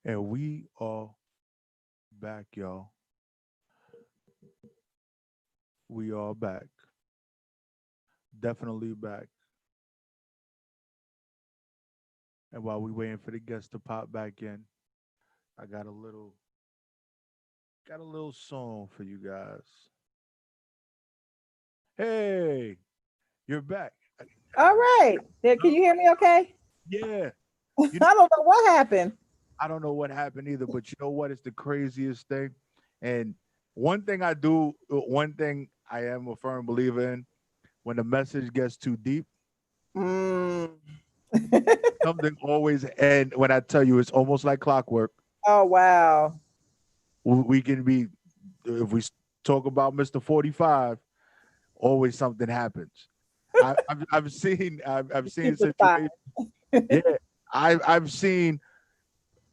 And we are back, y'all. We are back. Definitely back. And while we waiting for the guests to pop back in, I got a little song for you guys. Hey, you're back. All right. Yeah, can Oh, you hear me okay? yeah. I You know, don't know what happened. I don't know what happened either, but you know what? It's the craziest thing. And one thing I am a firm believer in, when the message gets too deep, Mm. something always, and when I tell you it's almost like clockwork, Oh, wow. we can be, if we talk about Mr. 45, always something happens. I've Keep seen the fire. situations. Yeah, I've seen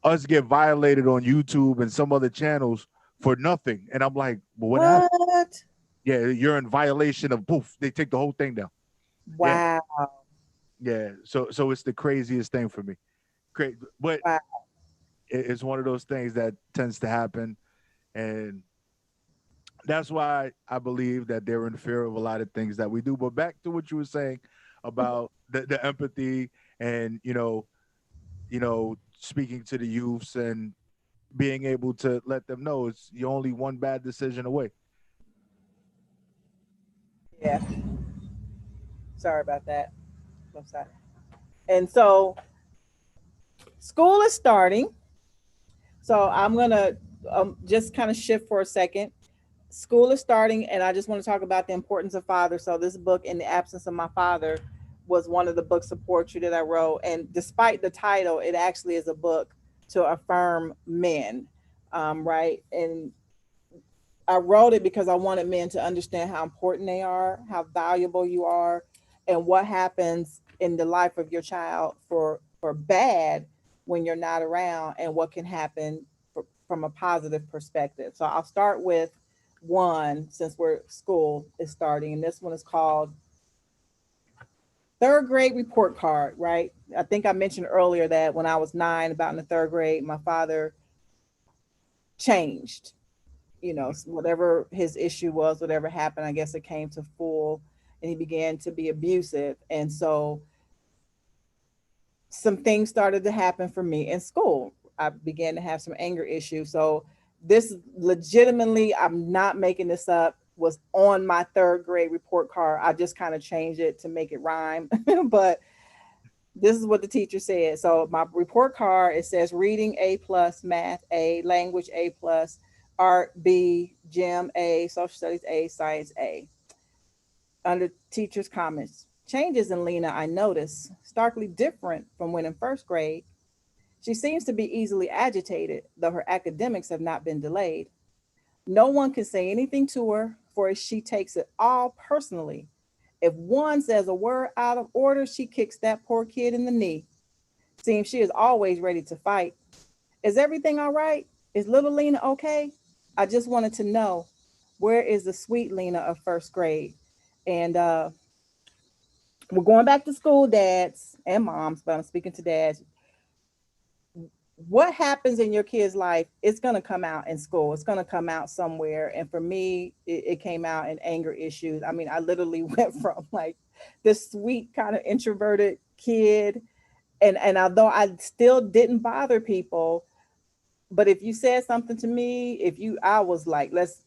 us get violated on YouTube and some other channels for nothing, and I'm like, well, what happened? What? Yeah, you're in violation of poof. They take the whole thing down. Yeah, Wow. yeah. So it's the craziest thing for me. Great, but Wow. it's one of those things that tends to happen, and that's why I believe that they're in fear of a lot of things that we do. But back to what you were saying about the empathy and speaking to the youths and being able to let them know it's you're only one bad decision away. Yeah. Sorry about that. I'm sorry. And so school is starting. So I'm going to just kind of shift for a second. School is starting, and I just want to talk about the importance of father. So this book, In the Absence of My Father, was one of the books of poetry that I wrote. And despite the title, it actually is a book to affirm men, right? And I wrote it because I wanted men to understand how important they are, how valuable you are, and what happens in the life of your child for bad when you're not around, and what can happen from a positive perspective. So I'll start with one, since we're school is starting, and this one is called Third Grade Report Card. Right? I think I mentioned earlier that when I was 9, about in the third grade, my father changed. Whatever his issue was, whatever happened, I guess it came to full, and he began to be abusive. And so some things started to happen for me in school. I began to have some anger issues. So this legitimately, I'm not making this up, was on my third grade report card. I just kind of changed it to make it rhyme. But this is what the teacher said. So my report card, it says reading A plus, math A, language A plus, art B, gym A, social studies A, science A. Under teacher's comments, changes in Lena I notice, starkly different from when in first grade. She seems to be easily agitated, though her academics have not been delayed. No one can say anything to her, for she takes it all personally. If one says a word out of order, she kicks that poor kid in the knee. Seems she is always ready to fight. Is everything all right? Is little Lena okay? I just wanted to know, where is the sweet Lena of first grade? And we're going back to school, dads and moms, but I'm speaking to dads. What happens in your kid's life, it's going to come out in school. It's going to come out somewhere. And for me, it came out in anger issues. I mean, I literally went from like this sweet kind of introverted kid, and although I still didn't bother people, but if you said something to me, if you I was like, let's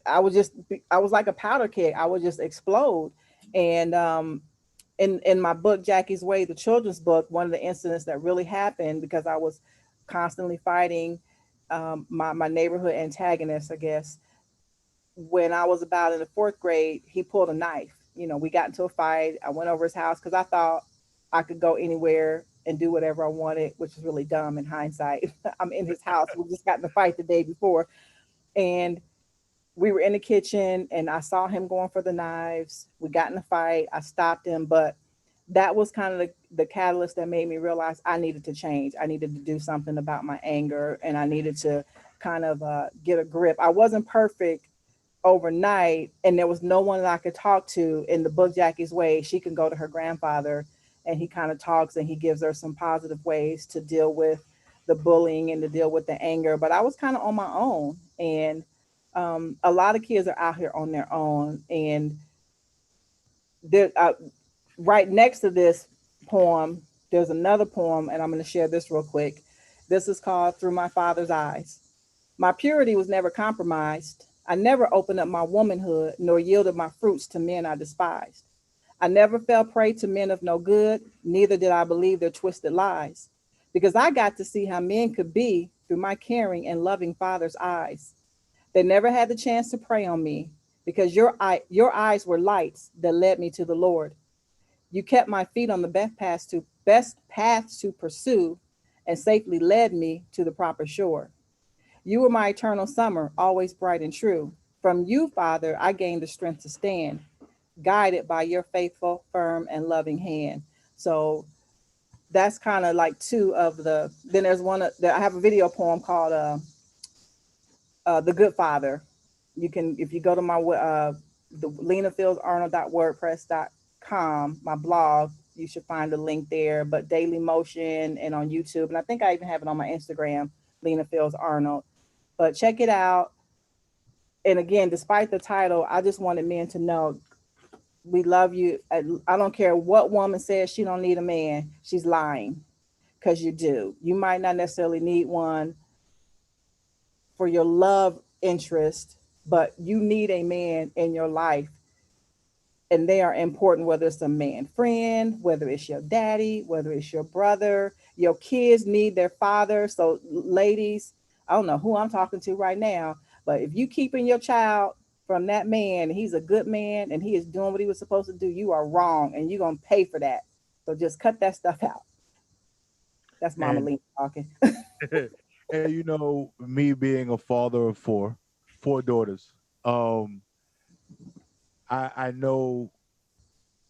I would just I was like a powder keg. I would just explode. And in my book Jackie's Way, the children's book, one of the incidents that really happened, because I was constantly fighting my neighborhood antagonist, I guess. When I was about in the fourth grade, he pulled a knife. We got into a fight. I went over his house because I thought I could go anywhere and do whatever I wanted, which is really dumb in hindsight. I'm in his house. We just got in a fight the day before, and we were in the kitchen, and I saw him going for the knives. We got in a fight. I stopped him, but that was kind of the catalyst that made me realize I needed to change. I needed to do something about my anger, and I needed to kind of get a grip. I wasn't perfect overnight, and there was no one that I could talk to. In the book Jackie's Way, she can go to her grandfather, and he kind of talks and he gives her some positive ways to deal with the bullying and to deal with the anger, but I was kind of on my own. And a lot of kids are out here on their own. And there, right next to this poem, there's another poem, and I'm going to share this real quick. This is called Through My Father's Eyes. My purity was never compromised. I never opened up my womanhood, nor yielded my fruits to men I despised. I never fell prey to men of no good, neither did I believe their twisted lies, because I got to see how men could be through my caring and loving father's eyes. They never had the chance to prey on me, because your eyes were lights that led me to the Lord. You kept my feet on the best paths to pursue, and safely led me to the proper shore. You were my eternal summer, always bright and true. From you, Father, I gained the strength to stand, guided by your faithful, firm, and loving hand. So that's kind of like two of the. Then there's one that I have a video poem called "The Good Father." You can, if you go to my the lenafieldsaRnold.wordpress.com, my blog, you should find a link there. But Daily Motion and on YouTube, and I think I even have it on my Instagram, Lena Fields Arnold. But check it out. And again, despite the title, I just wanted men to know we love you. I don't care what woman says she don't need a man. She's lying, because you do. You might not necessarily need one for your love interest, but you need a man in your life. And they are important, whether it's a man friend, whether it's your daddy, whether it's your brother. Your kids need their father. So, ladies, I don't know who I'm talking to right now, but if you keeping your child from that man, and he's a good man and he is doing what he was supposed to do, you are wrong, and you're gonna pay for that. So just cut that stuff out. That's Mama And Lena talking. and me being a father of four daughters, um, I know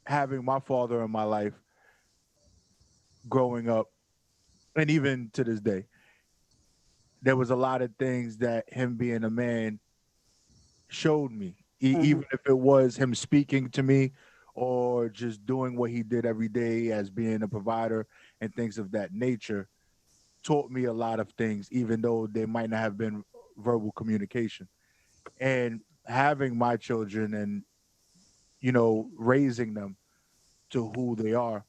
having my father in my life growing up, and even to this day, there was a lot of things that him being a man showed me. Hmm. Even if it was him speaking to me or just doing what he did every day as being a provider and things of that nature, taught me a lot of things, even though they might not have been verbal communication. And having my children and, raising them to who they are,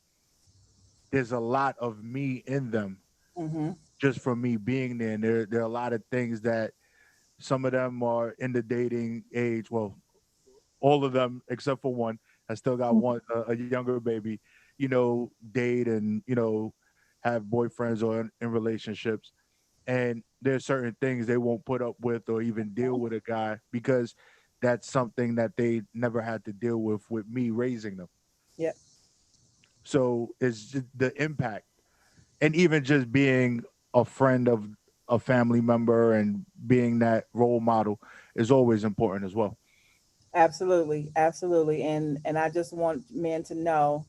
there's a lot of me in them Hmm. just from me being there. And there are a lot of things that some of them are in the dating age. Well, all of them except for one. I still got one, a younger baby, date and, have boyfriends or in relationships. And there's certain things they won't put up with or even deal with a guy because that's something that they never had to deal with me raising them. Yep. So it's just the impact, and even just being a friend of a family member and being that role model is always important as well. Absolutely, absolutely, and I just want men to know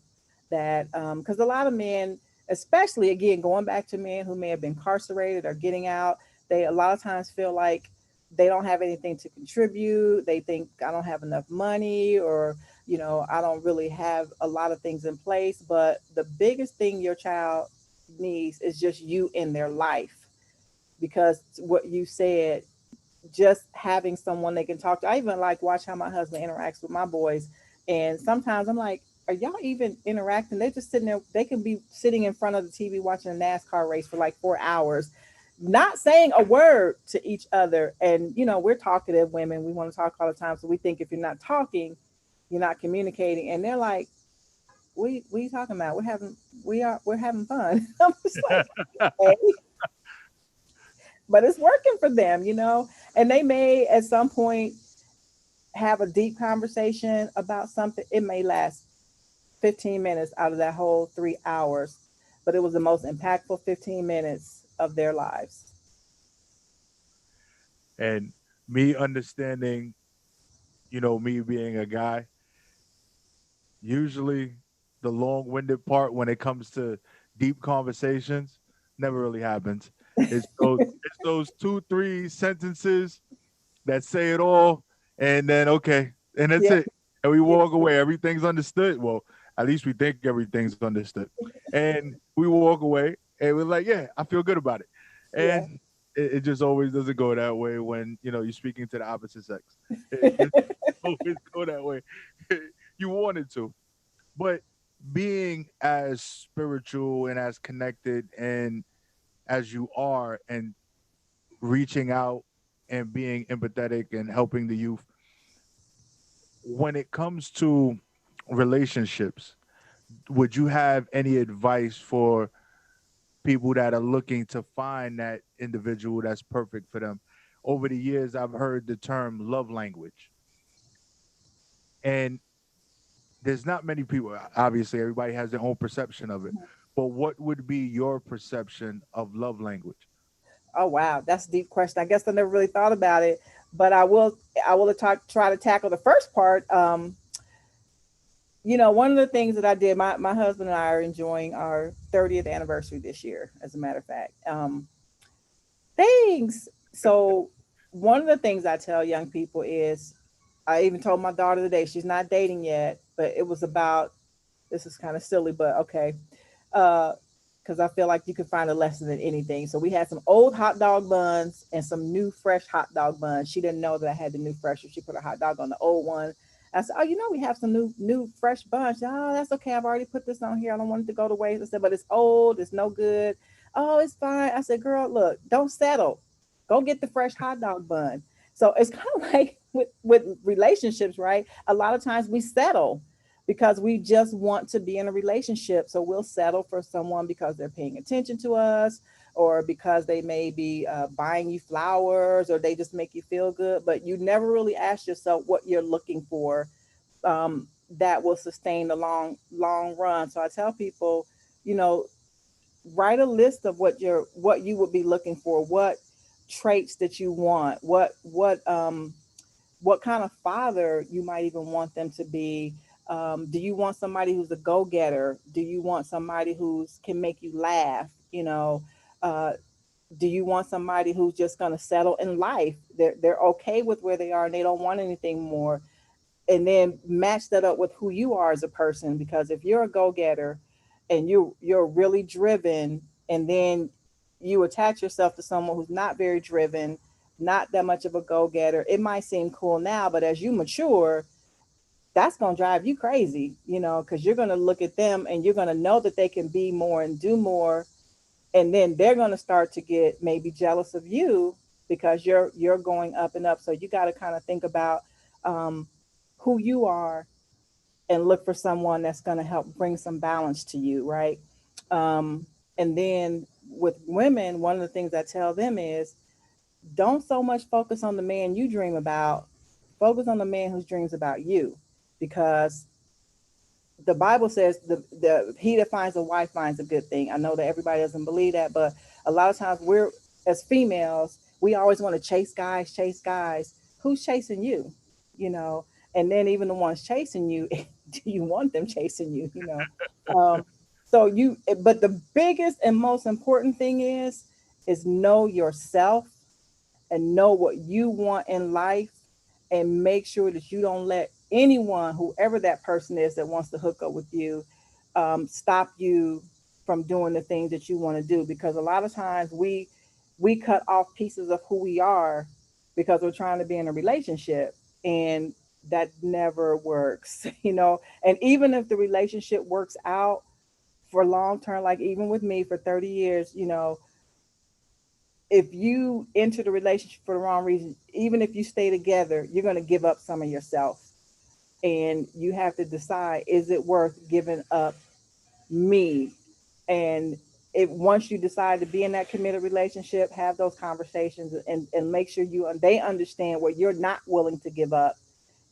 that because a lot of men, especially again going back to men who may have been incarcerated or getting out, they a lot of times feel like they don't have anything to contribute. They think I don't have enough money, or I don't really have a lot of things in place. But the biggest thing your child needs is just you in their life, because what you said, just having someone they can talk to. I even like watch how my husband interacts with my boys. And sometimes I'm like, are y'all even interacting? They're just sitting there. They can be sitting in front of the TV watching a NASCAR race for like 4 hours, not saying a word to each other. And, we're talkative women. We want to talk all the time. So we think if you're not talking, you're not communicating. And they're like, we talking about? We're having fun. I'm just like, okay, but it's working for them. And they may at some point have a deep conversation about something. It may last 15 minutes out of that whole 3 hours, but it was the most impactful 15 minutes of their lives. And me understanding, me being a guy, usually the long-winded part when it comes to deep conversations never really happens. It's those 2, 3 sentences that say it all, and then okay, and that's Yeah, it. And we yeah, walk away. Everything's understood. Well, at least we think everything's understood. And we walk away and we're like, yeah, I feel good about it. Yeah. And it just always doesn't go that way when you're speaking to the opposite sex. It just always go that way. You want it to, but being as spiritual and as connected and as you are, and reaching out and being empathetic and helping the youth, when it comes to relationships, would you have any advice for people that are looking to find that individual that's perfect for them? Over the years, I've heard the term love language, and there's not many people. Obviously, everybody has their own perception of it. But what would be your perception of love language? Oh wow, that's a deep question. I guess I never really thought about it, but I will try to tackle the first part. One of the things that I did, my husband and I are enjoying our 30th anniversary this year, as a matter of fact. Thanks. So one of the things I tell young people is, I even told my daughter today, she's not dating yet, but it was about, this is kind of silly, but okay. Uh, because I feel like you can find a lesson in anything. So we had some old hot dog buns and some new fresh hot dog buns. She didn't know that I had the new fresh, so she put a hot dog on the old one. I said, "Oh, we have some new fresh buns." She said, "Oh, that's okay. I've already put this on here. I don't want it to go to waste." I said, "But it's old. It's no good." "Oh, it's fine." I said, "Girl, look, don't settle. Go get the fresh hot dog bun." So it's kind of like with relationships, right? A lot of times we settle because we just want to be in a relationship. So we'll settle for someone because they're paying attention to us, or because they may be buying you flowers, or they just make you feel good. But you never really ask yourself what you're looking for, that will sustain the long run. So I tell people, you know, write a list of what you would be looking for, what traits that you want, what kind of father you might even want them to be. Do you want somebody who's a go-getter? Do you want somebody who's can make you laugh? Uh, do you want somebody who's just going to settle in life? They're okay with where they are and they don't want anything more. And then match that up with who you are as a person. Because if you're a go-getter and you're really driven, and then you attach yourself to someone who's not very driven, not that much of a go-getter, it might seem cool now, but as you mature, that's going to drive you crazy, because you're going to look at them and you're going to know that they can be more and do more, and then they're going to start to get maybe jealous of you because you're going up and up. So you got to kind of think about, um, who you are, and look for someone that's going to help bring some balance to you, right? And then with women, one of the things I tell them is, don't so much focus on the man you dream about, focus on the man who dreams about you. Because the Bible says the he that finds a wife finds a good thing. I know that everybody doesn't believe that, but a lot of times we're, as females, we always want to chase guys, chase guys. Who's chasing you? You know, and then even the ones chasing you, do you want them chasing you? So but the biggest and most important thing is know yourself and know what you want in life, and make sure that you don't let anyone, whoever that person is that wants to hook up with you, stop you from doing the things that you want to do. Because a lot of times we cut off pieces of who we are because we're trying to be in a relationship, and that never works. And even if the relationship works out for long term, like even with me for 30 years, if you enter the relationship for the wrong reason, even if you stay together, you're going to give up some of yourself. And you have to decide, is it worth giving up me? And if once you decide to be in that committed relationship, have those conversations, and make sure they understand what you're not willing to give up.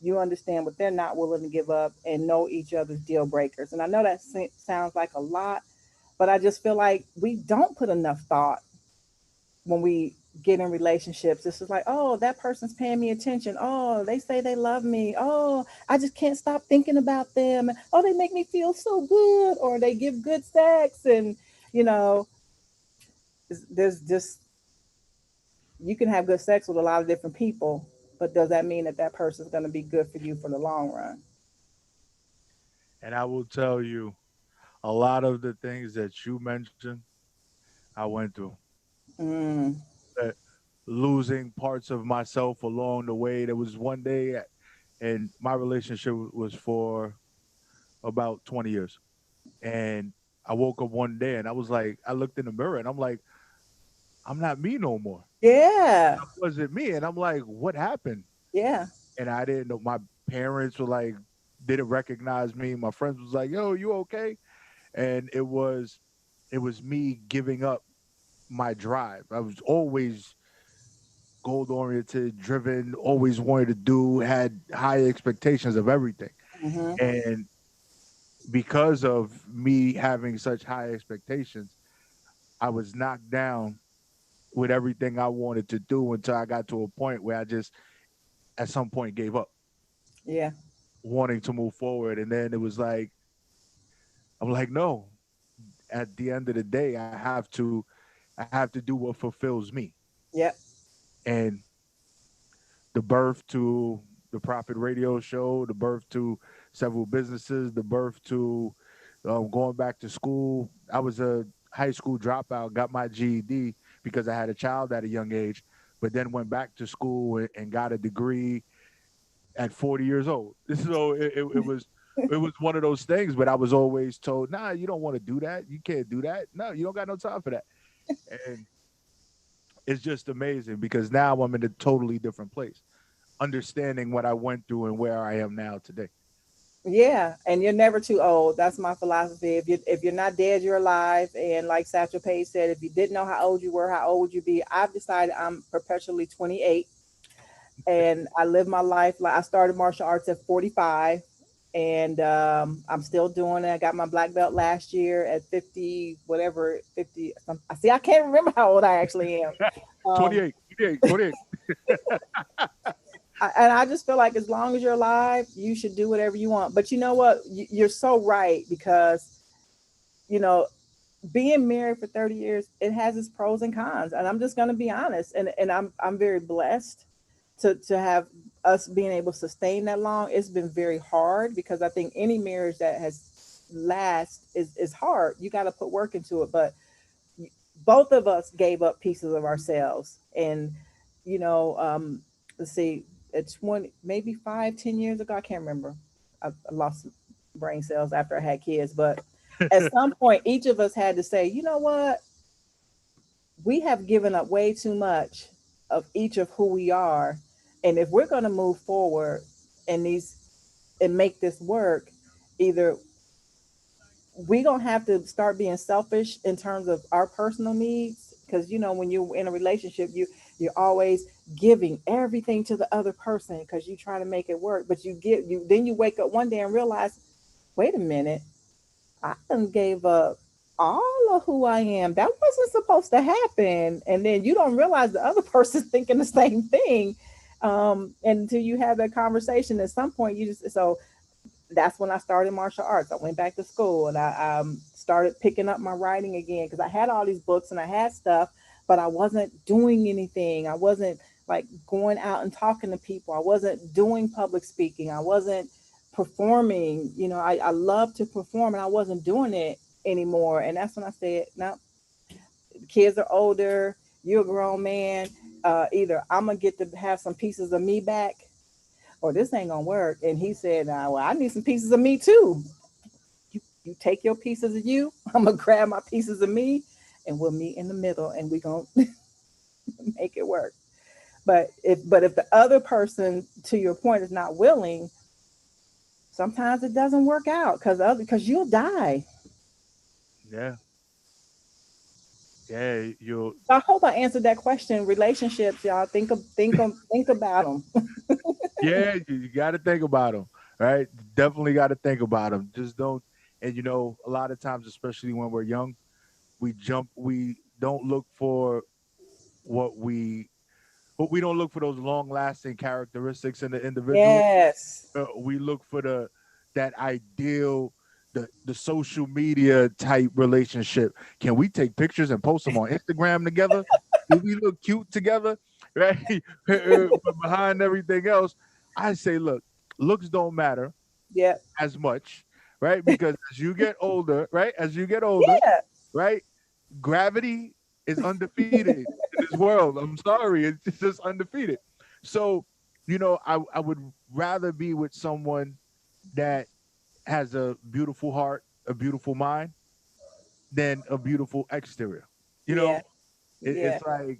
You understand what they're not willing to give up, and know each other's deal breakers. And I know that sounds like a lot, but I just feel like we don't put enough thought when we get in relationships. It's just like, oh, that person's paying me attention. Oh, they say they love me. Oh, I just can't stop thinking about them. Oh, they make me feel so good, or they give good sex. And, you know, there's just, you can have good sex with a lot of different people, but does that mean that that person's going to be good for you for the long run? And I will tell you, a lot of the things that you mentioned, I went through. Mm. uh, losing parts of myself along the way. There was one day, and my relationship was for about 20 years. And I woke up one day and I was like, I looked in the mirror and I'm like, I'm not me no more. Yeah. I wasn't me. And I'm like, what happened? Yeah. And I didn't know. My parents were like, didn't recognize me. My friends was like, yo, you okay? And it was me giving up my drive. I was always goal oriented, driven, always wanted to do, had high expectations of everything. Hmm. And because of me having such high expectations, I was knocked down with everything I wanted to do until I got to a point where I just at some point gave up Yeah. wanting to move forward. And then it was like, I'm like, no, at the end of the day, I have to do what fulfills me. Yep. And the birth to the Profit Radio Show, the birth to several businesses, the birth to going back to school. I was a high school dropout, got my GED because I had a child at a young age, but then went back to school and got a degree at 40 years old. So it was one of those things, but I was always told, nah, you don't want to do that. You can't do that. No, you don't got no time for that. And it's just amazing because now I'm in a totally different place understanding what I went through and where I am now today. Yeah, and you're never too old. That's my philosophy. If you're not dead, you're alive. And like Satchel Paige said, if you didn't know how old you were, how old would you be? I've decided I'm perpetually 28, and I live my life like I started martial arts at 45, and I'm still doing it. I got my black belt last year at 50, whatever 50. I see. I can't remember how old I actually am. Um, 28, 28, 28. and I just feel like as long as you're alive, you should do whatever you want. But you know what? You're so right because you know being married for 30 years, it has its pros and cons, and I'm just going to be honest. And I'm very blessed to have us being able to sustain that long. It's been very hard because I think any marriage that has last is hard. You got to put work into it, but both of us gave up pieces of ourselves. And you know let's see, it's 20, maybe 5, 10 years ago, I can't remember. I lost brain cells after I had kids, but at some point each of us had to say, you know what, we have given up way too much of each of who we are. And if we're going to move forward and these and make this work, either we gonna have to start being selfish in terms of our personal needs, because when you're in a relationship, you're always giving everything to the other person because you try to make it work. But you wake up one day and realize, wait a minute, I done gave up all of who I am. That wasn't supposed to happen. And then you don't realize the other person's thinking the same thing. And until you have that conversation, at some point you just so that's when I started martial arts. I went back to school and I started picking up my writing again because I had all these books and I had stuff, but I wasn't doing anything. I wasn't like going out and talking to people. I wasn't doing public speaking. I wasn't performing. I love to perform and I wasn't doing it anymore. And that's when I said, no, the kids are older. You're a grown man. Either I'm going to get to have some pieces of me back or this ain't gonna work. And he said, well, I need some pieces of me too. You take your pieces of you, I'm gonna grab my pieces of me, and we'll meet in the middle, and we gonna make it work. But if the other person, to your point, is not willing, sometimes it doesn't work out because you'll die. Yeah. Yeah. So I hope I answered that question. Relationships, y'all, think about them. Yeah, you got to think about them, right? Definitely got to think about them. Just don't. And a lot of times, especially when we're young, we don't look for what we, but we don't look for those long lasting characteristics in the individual. Yes. We look for that ideal, the social media type relationship. Can we take pictures and post them on Instagram together? Do we look cute together? Right? But behind everything else, I say, look, looks don't matter Yep. as much, right? Because as you get older, right? As you get older, Yeah. right? Gravity is undefeated in this world. I'm sorry, it's just undefeated. So, I would rather be with someone that has a beautiful heart, a beautiful mind, than a beautiful exterior. You Yeah, know, yeah. it's like,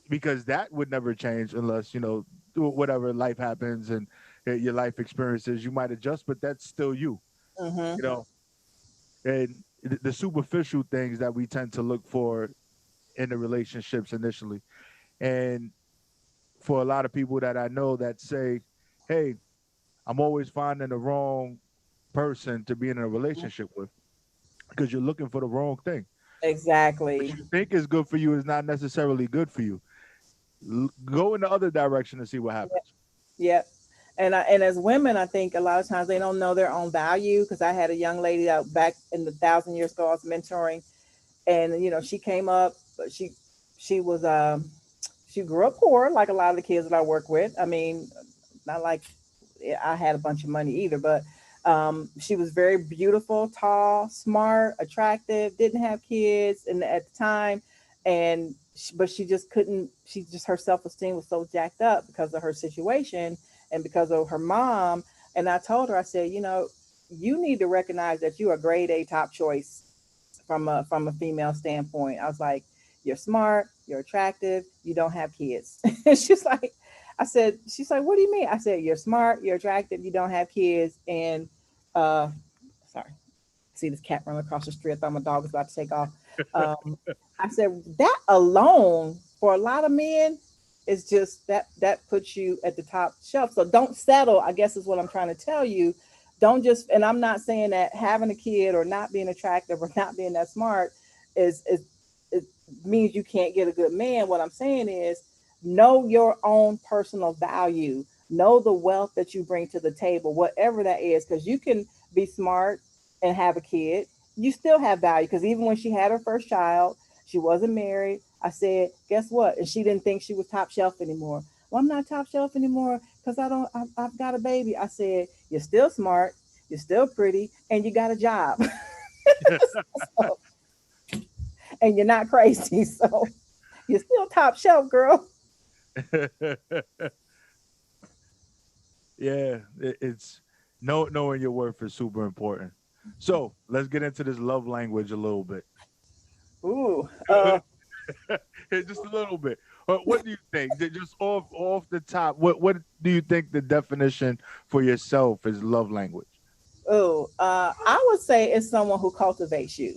because that would never change unless whatever life happens and your life experiences, you might adjust, but that's still you. Mm-hmm. You know, and the superficial things that we tend to look for in the relationships initially, and for a lot of people that I know that say, "Hey, I'm always finding the wrong person to be in a relationship with because you're looking for the wrong thing. What Exactly. you think is good for you is not necessarily good for you. Go in the other direction and see what happens." Yep. And as women, I think a lot of times they don't know their own value. Because I had a young lady out back in the 1,000 years ago I was mentoring, and she came up, but she was she grew up poor like a lot of the kids that I work with. I mean, not like I had a bunch of money either, but she was very beautiful, tall, smart, attractive, didn't have kids and at the time, but she just couldn't. She just her self esteem was so jacked up because of her situation and because of her mom. And I told her, I said, you need to recognize that you are a grade A top choice from a female standpoint. I was like, you're smart, you're attractive, you don't have kids. She's like, she's like, what do you mean? I said, you're smart, you're attractive, you don't have kids, and uh, sorry, see this cat running across the street. I thought my dog was about to take off. Um, I said that alone for a lot of men is just that puts you at the top shelf. So don't settle. I guess is what I'm trying to tell you. Don't just. And I'm not saying that having a kid or not being attractive or not being that smart is means you can't get a good man. What I'm saying is know your own personal value. Know the wealth that you bring to the table, whatever that is, because you can be smart and have a kid, you still have value. Because even when she had her first child, she wasn't married. I said, guess what? And she didn't think she was top shelf anymore. Well, I'm not top shelf anymore because I've got a baby. I said, you're still smart, you're still pretty, and you got a job. So, and you're not crazy. So you're still top shelf, girl. Yeah, it's knowing your worth is super important. So let's get into this love language a little bit. Ooh, Just a little bit. What do you think? Just off the top, what do you think the definition for yourself is love language? I would say it's someone who cultivates you.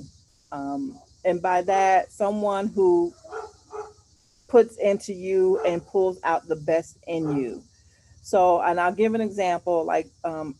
And by that, someone who puts into you and pulls out the best in you. So, and I'll give an example. Like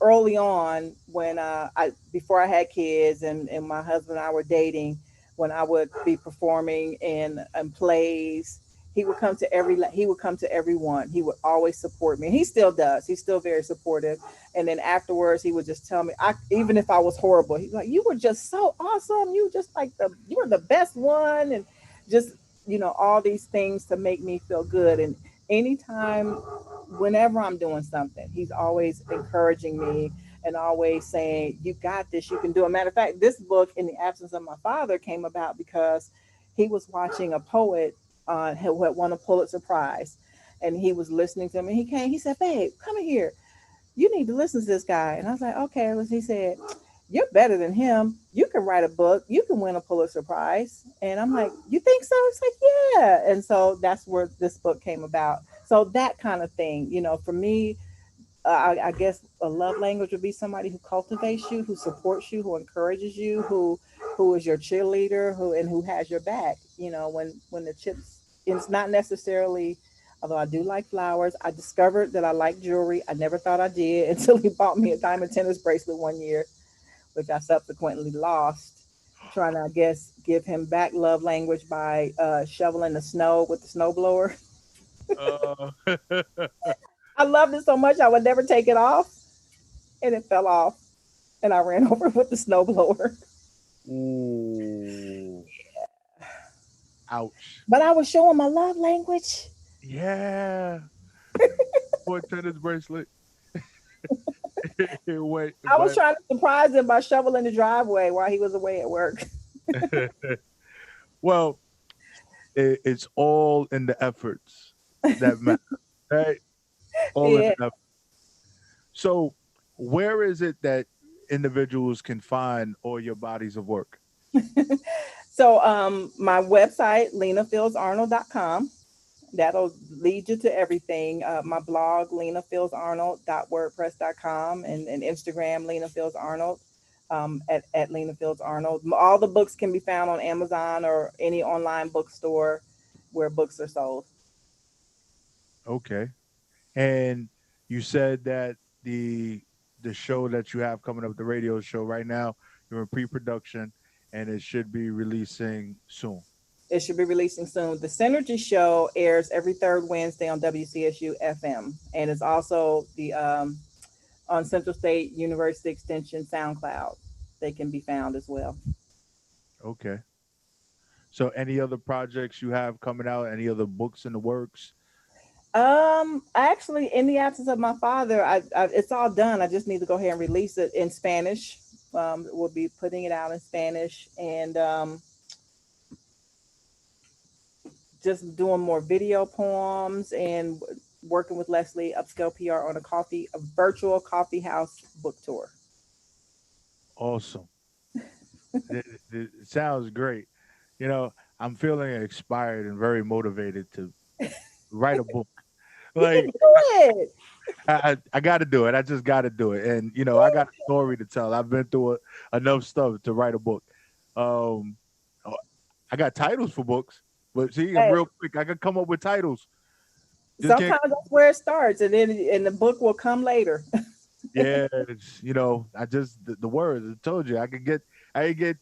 early on, when I before I had kids, and my husband and I were dating, when I would be performing in plays, he would come to everyone. He would always support me. He still does. He's still very supportive. And then afterwards, he would just tell me, even if I was horrible, he's like, "You were just so awesome. You just like you were the best one," and just all these things to make me feel good. And anytime, whenever I'm doing something, he's always encouraging me and always saying, "You got this, you can do it." Matter of fact, this book, In the Absence of My Father, came about because he was watching a poet who had won a Pulitzer Prize, and he was listening to me. He came, he said, "Babe, come here. You need to listen to this guy." And I was like, "Okay." He said, "You're better than him. You can write a book. You can win a Pulitzer Prize." And I'm like, "You think so?" It's like, "Yeah." And so that's where this book came about. So that kind of thing, for me, I guess a love language would be somebody who cultivates you, who supports you, who encourages you, who is your cheerleader, who has your back. When the chips, it's not necessarily. Although I do like flowers, I discovered that I like jewelry. I never thought I did until he bought me a diamond tennis bracelet one year, which I subsequently lost. Trying to, I guess, give him back love language by shoveling the snow with the snowblower. Uh, I loved it so much I would never take it off, and it fell off, and I ran over it with the snowblower. ooh, ouch. But I was showing my love language. Yeah, poor tennis bracelet. It went, I was but trying to surprise him by shoveling the driveway while he was away at work. well, it's all in the efforts that matter, right? All in Yeah. the effort. So, where is it that individuals can find all your bodies of work? So my website, lenafieldsarnold.com. That'll lead you to everything. My blog, lenafieldsarnold.wordpress.com, and Instagram, Lena Fields Arnold, at Lena Fields Arnold. All the books can be found on Amazon or any online bookstore where books are sold. Okay. And you said that the the show that you have coming up, the radio show right now, you're in pre-production and it should be releasing soon. It should be releasing soon. The Synergy Show airs every third Wednesday on WCSU FM, and it's also the on Central State University Extension SoundCloud. They can be found as well. Okay. So any other projects you have coming out, any other books in the works? Actually, in the absence of my father, it's all done. I just need to go ahead and release it in Spanish. We'll be putting it out in Spanish, and just doing more video poems and working with Leslie Upscale PR on a virtual coffee house book tour. Awesome. It sounds great. You know, I'm feeling inspired and very motivated to write a book. You can Like do it. I got to do it. I just got to do it. And you know, I got a story to tell. I've been through enough stuff to write a book. Um, oh, I got titles for books, but see, I'm Hey, real quick. I can come up with titles. Just can't. sometimes that's where it starts, and the book will come later. Yeah, you know, I just the words. I told you I could get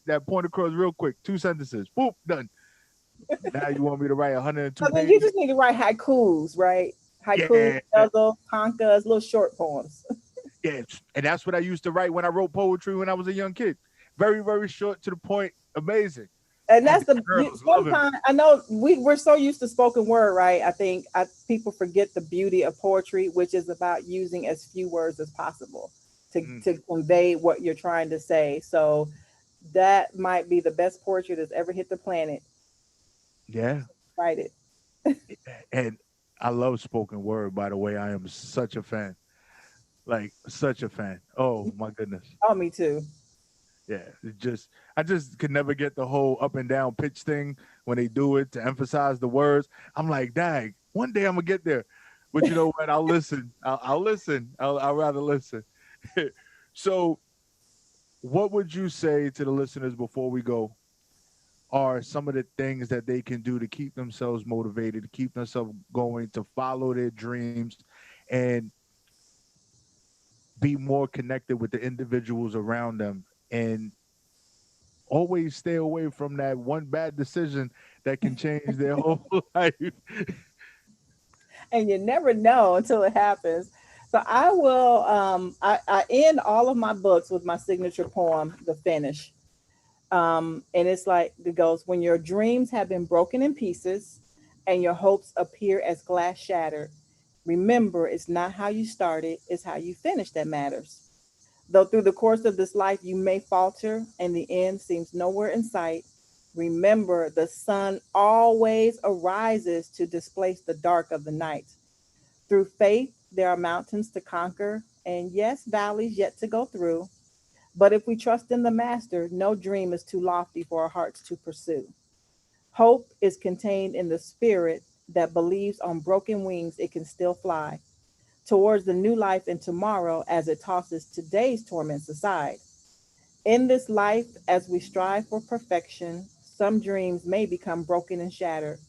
that point across real quick. 2 sentences. Boop, done. Now you want me to write 102 I mean, you pages? just need to write haikus, right? Haikus, Yeah, puzzle, tankas, little short poems. yeah. And that's what I used to write when I wrote poetry when I was a young kid. Very, very short to the point. Amazing. And Had that's the the girls loving me. sometimes I know we're so used to spoken word, right? I think people forget the beauty of poetry, which is about using as few words as possible Mm, to convey what you're trying to say. So that might be the best poetry that's ever hit the planet. yeah. Write it. And I love spoken word, by the way. I am such a fan. Like such a fan. Oh my goodness. Oh, me too. Yeah. I just could never get the whole up and down pitch thing when they do it to emphasize the words. I'm like, dang, one day I'm gonna get there. But you know what? I'll listen. I'll listen. I'll rather listen. So what would you say to the listeners before we go are some of the things that they can do to keep themselves motivated, to keep themselves going, to follow their dreams, and be more connected with the individuals around them, and always stay away from that one bad decision that can change their whole life. And you never know until it happens. So I will I end all of my books with my signature poem, The Finish. And it's like it goes, when your dreams have been broken in pieces and your hopes appear as glass shattered, remember it's not how you started, it's how you finish that matters. Though through the course of this life you may falter and the end seems nowhere in sight, remember the sun always arises to displace the dark of the night. Through faith, there are mountains to conquer, and yes, valleys yet to go through. But if we trust in the Master, no dream is too lofty for our hearts to pursue. Hope is contained in the spirit that believes on broken wings it can still fly towards the new life and tomorrow as it tosses today's torments aside. In this life, as we strive for perfection, some dreams may become broken and shattered.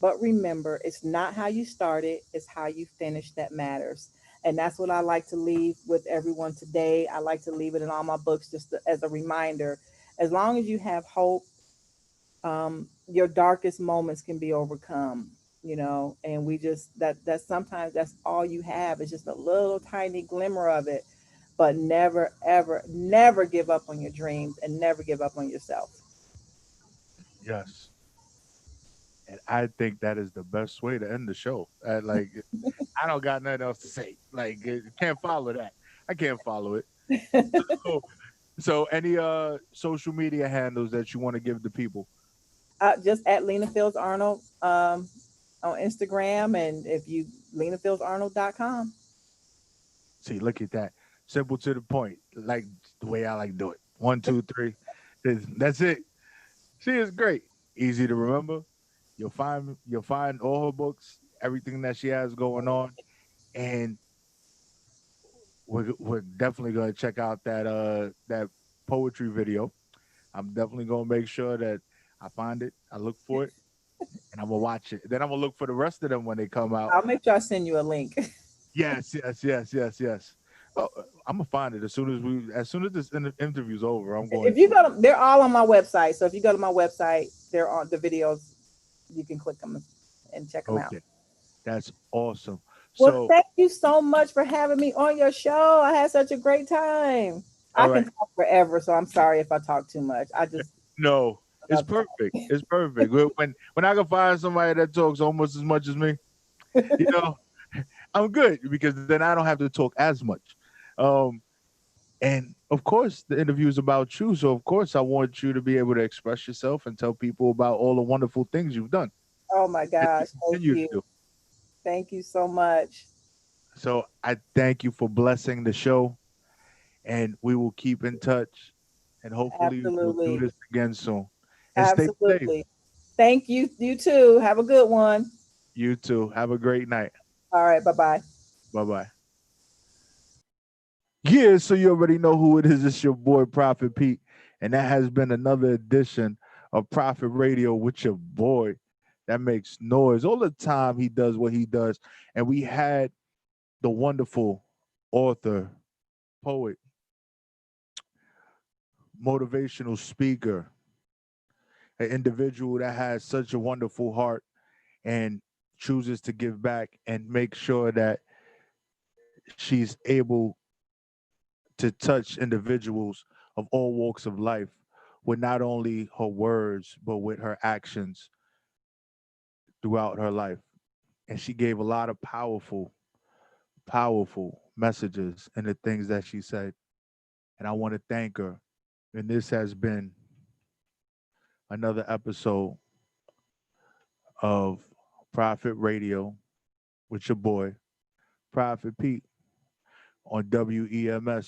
But remember, it's not how you started, it's how you finish that matters. And that's what I like to leave with everyone today. I like to leave it in all my books just as a reminder. As long as you have hope, your darkest moments can be overcome, and we just that sometimes that's all you have is just a little tiny glimmer of it. But never, ever, never give up on your dreams and never give up on yourself. Yes. And I think that is the best way to end the show. Like, I don't got nothing else to say. Like, can't follow that. I can't follow it. So, so any social media handles that you want to give the people? Just at Lena Fields Arnold. um, on Instagram, and if you lenafieldsaRnold.com. See, look at that. Simple to the point, like the way I like to do it. One, two, three. That's it. She is great. Easy to remember. You'll find all her books, everything that she has going on, and we're definitely gonna check out that poetry video. I'm definitely gonna make sure that I find it, I look for it, and I'm gonna watch it. Then I'm gonna look for the rest of them when they come out. I'll make sure I send you a link. Yes, yes, yes, yes, yes. Oh, I'm gonna find it as soon as this interview's over. I'm going If you to. go to, they're all on my website. So if you go to my website, they're on the videos. You can click them and check them out. Okay, that's awesome. Well, So, thank you so much for having me on your show. I had such a great time. I all can right, talk forever, so I'm sorry if I talk too much. I just no, it's love perfect. It's perfect. When I can find somebody that talks almost as much as me, you know, I'm good because then I don't have to talk as much. Um, and of course, the interview is about you, so of course, I want you to be able to express yourself and tell people about all the wonderful things you've done Oh my that you gosh. Thank continue to you. do. Thank you so much. So I thank you for blessing the show, and we will keep in touch, and hopefully we'll do Absolutely. this again soon. And stay safe. Absolutely. Thank you. You too. Have a good one. You too. Have a great night. All right. Bye bye. Bye bye. Yeah, so you already know who it is. It's your boy Prophet Pete, and that has been another edition of Prophet Radio with your boy that makes noise all the time. He does what he does, and we had the wonderful author, poet, motivational speaker, an individual that has such a wonderful heart and chooses to give back and make sure that she's able to touch individuals of all walks of life with not only her words, but with her actions throughout her life. And she gave a lot of powerful, powerful messages in the things that she said. And I want to thank her. And this has been another episode of Prophet Radio with your boy, Prophet Pete, on WEMS.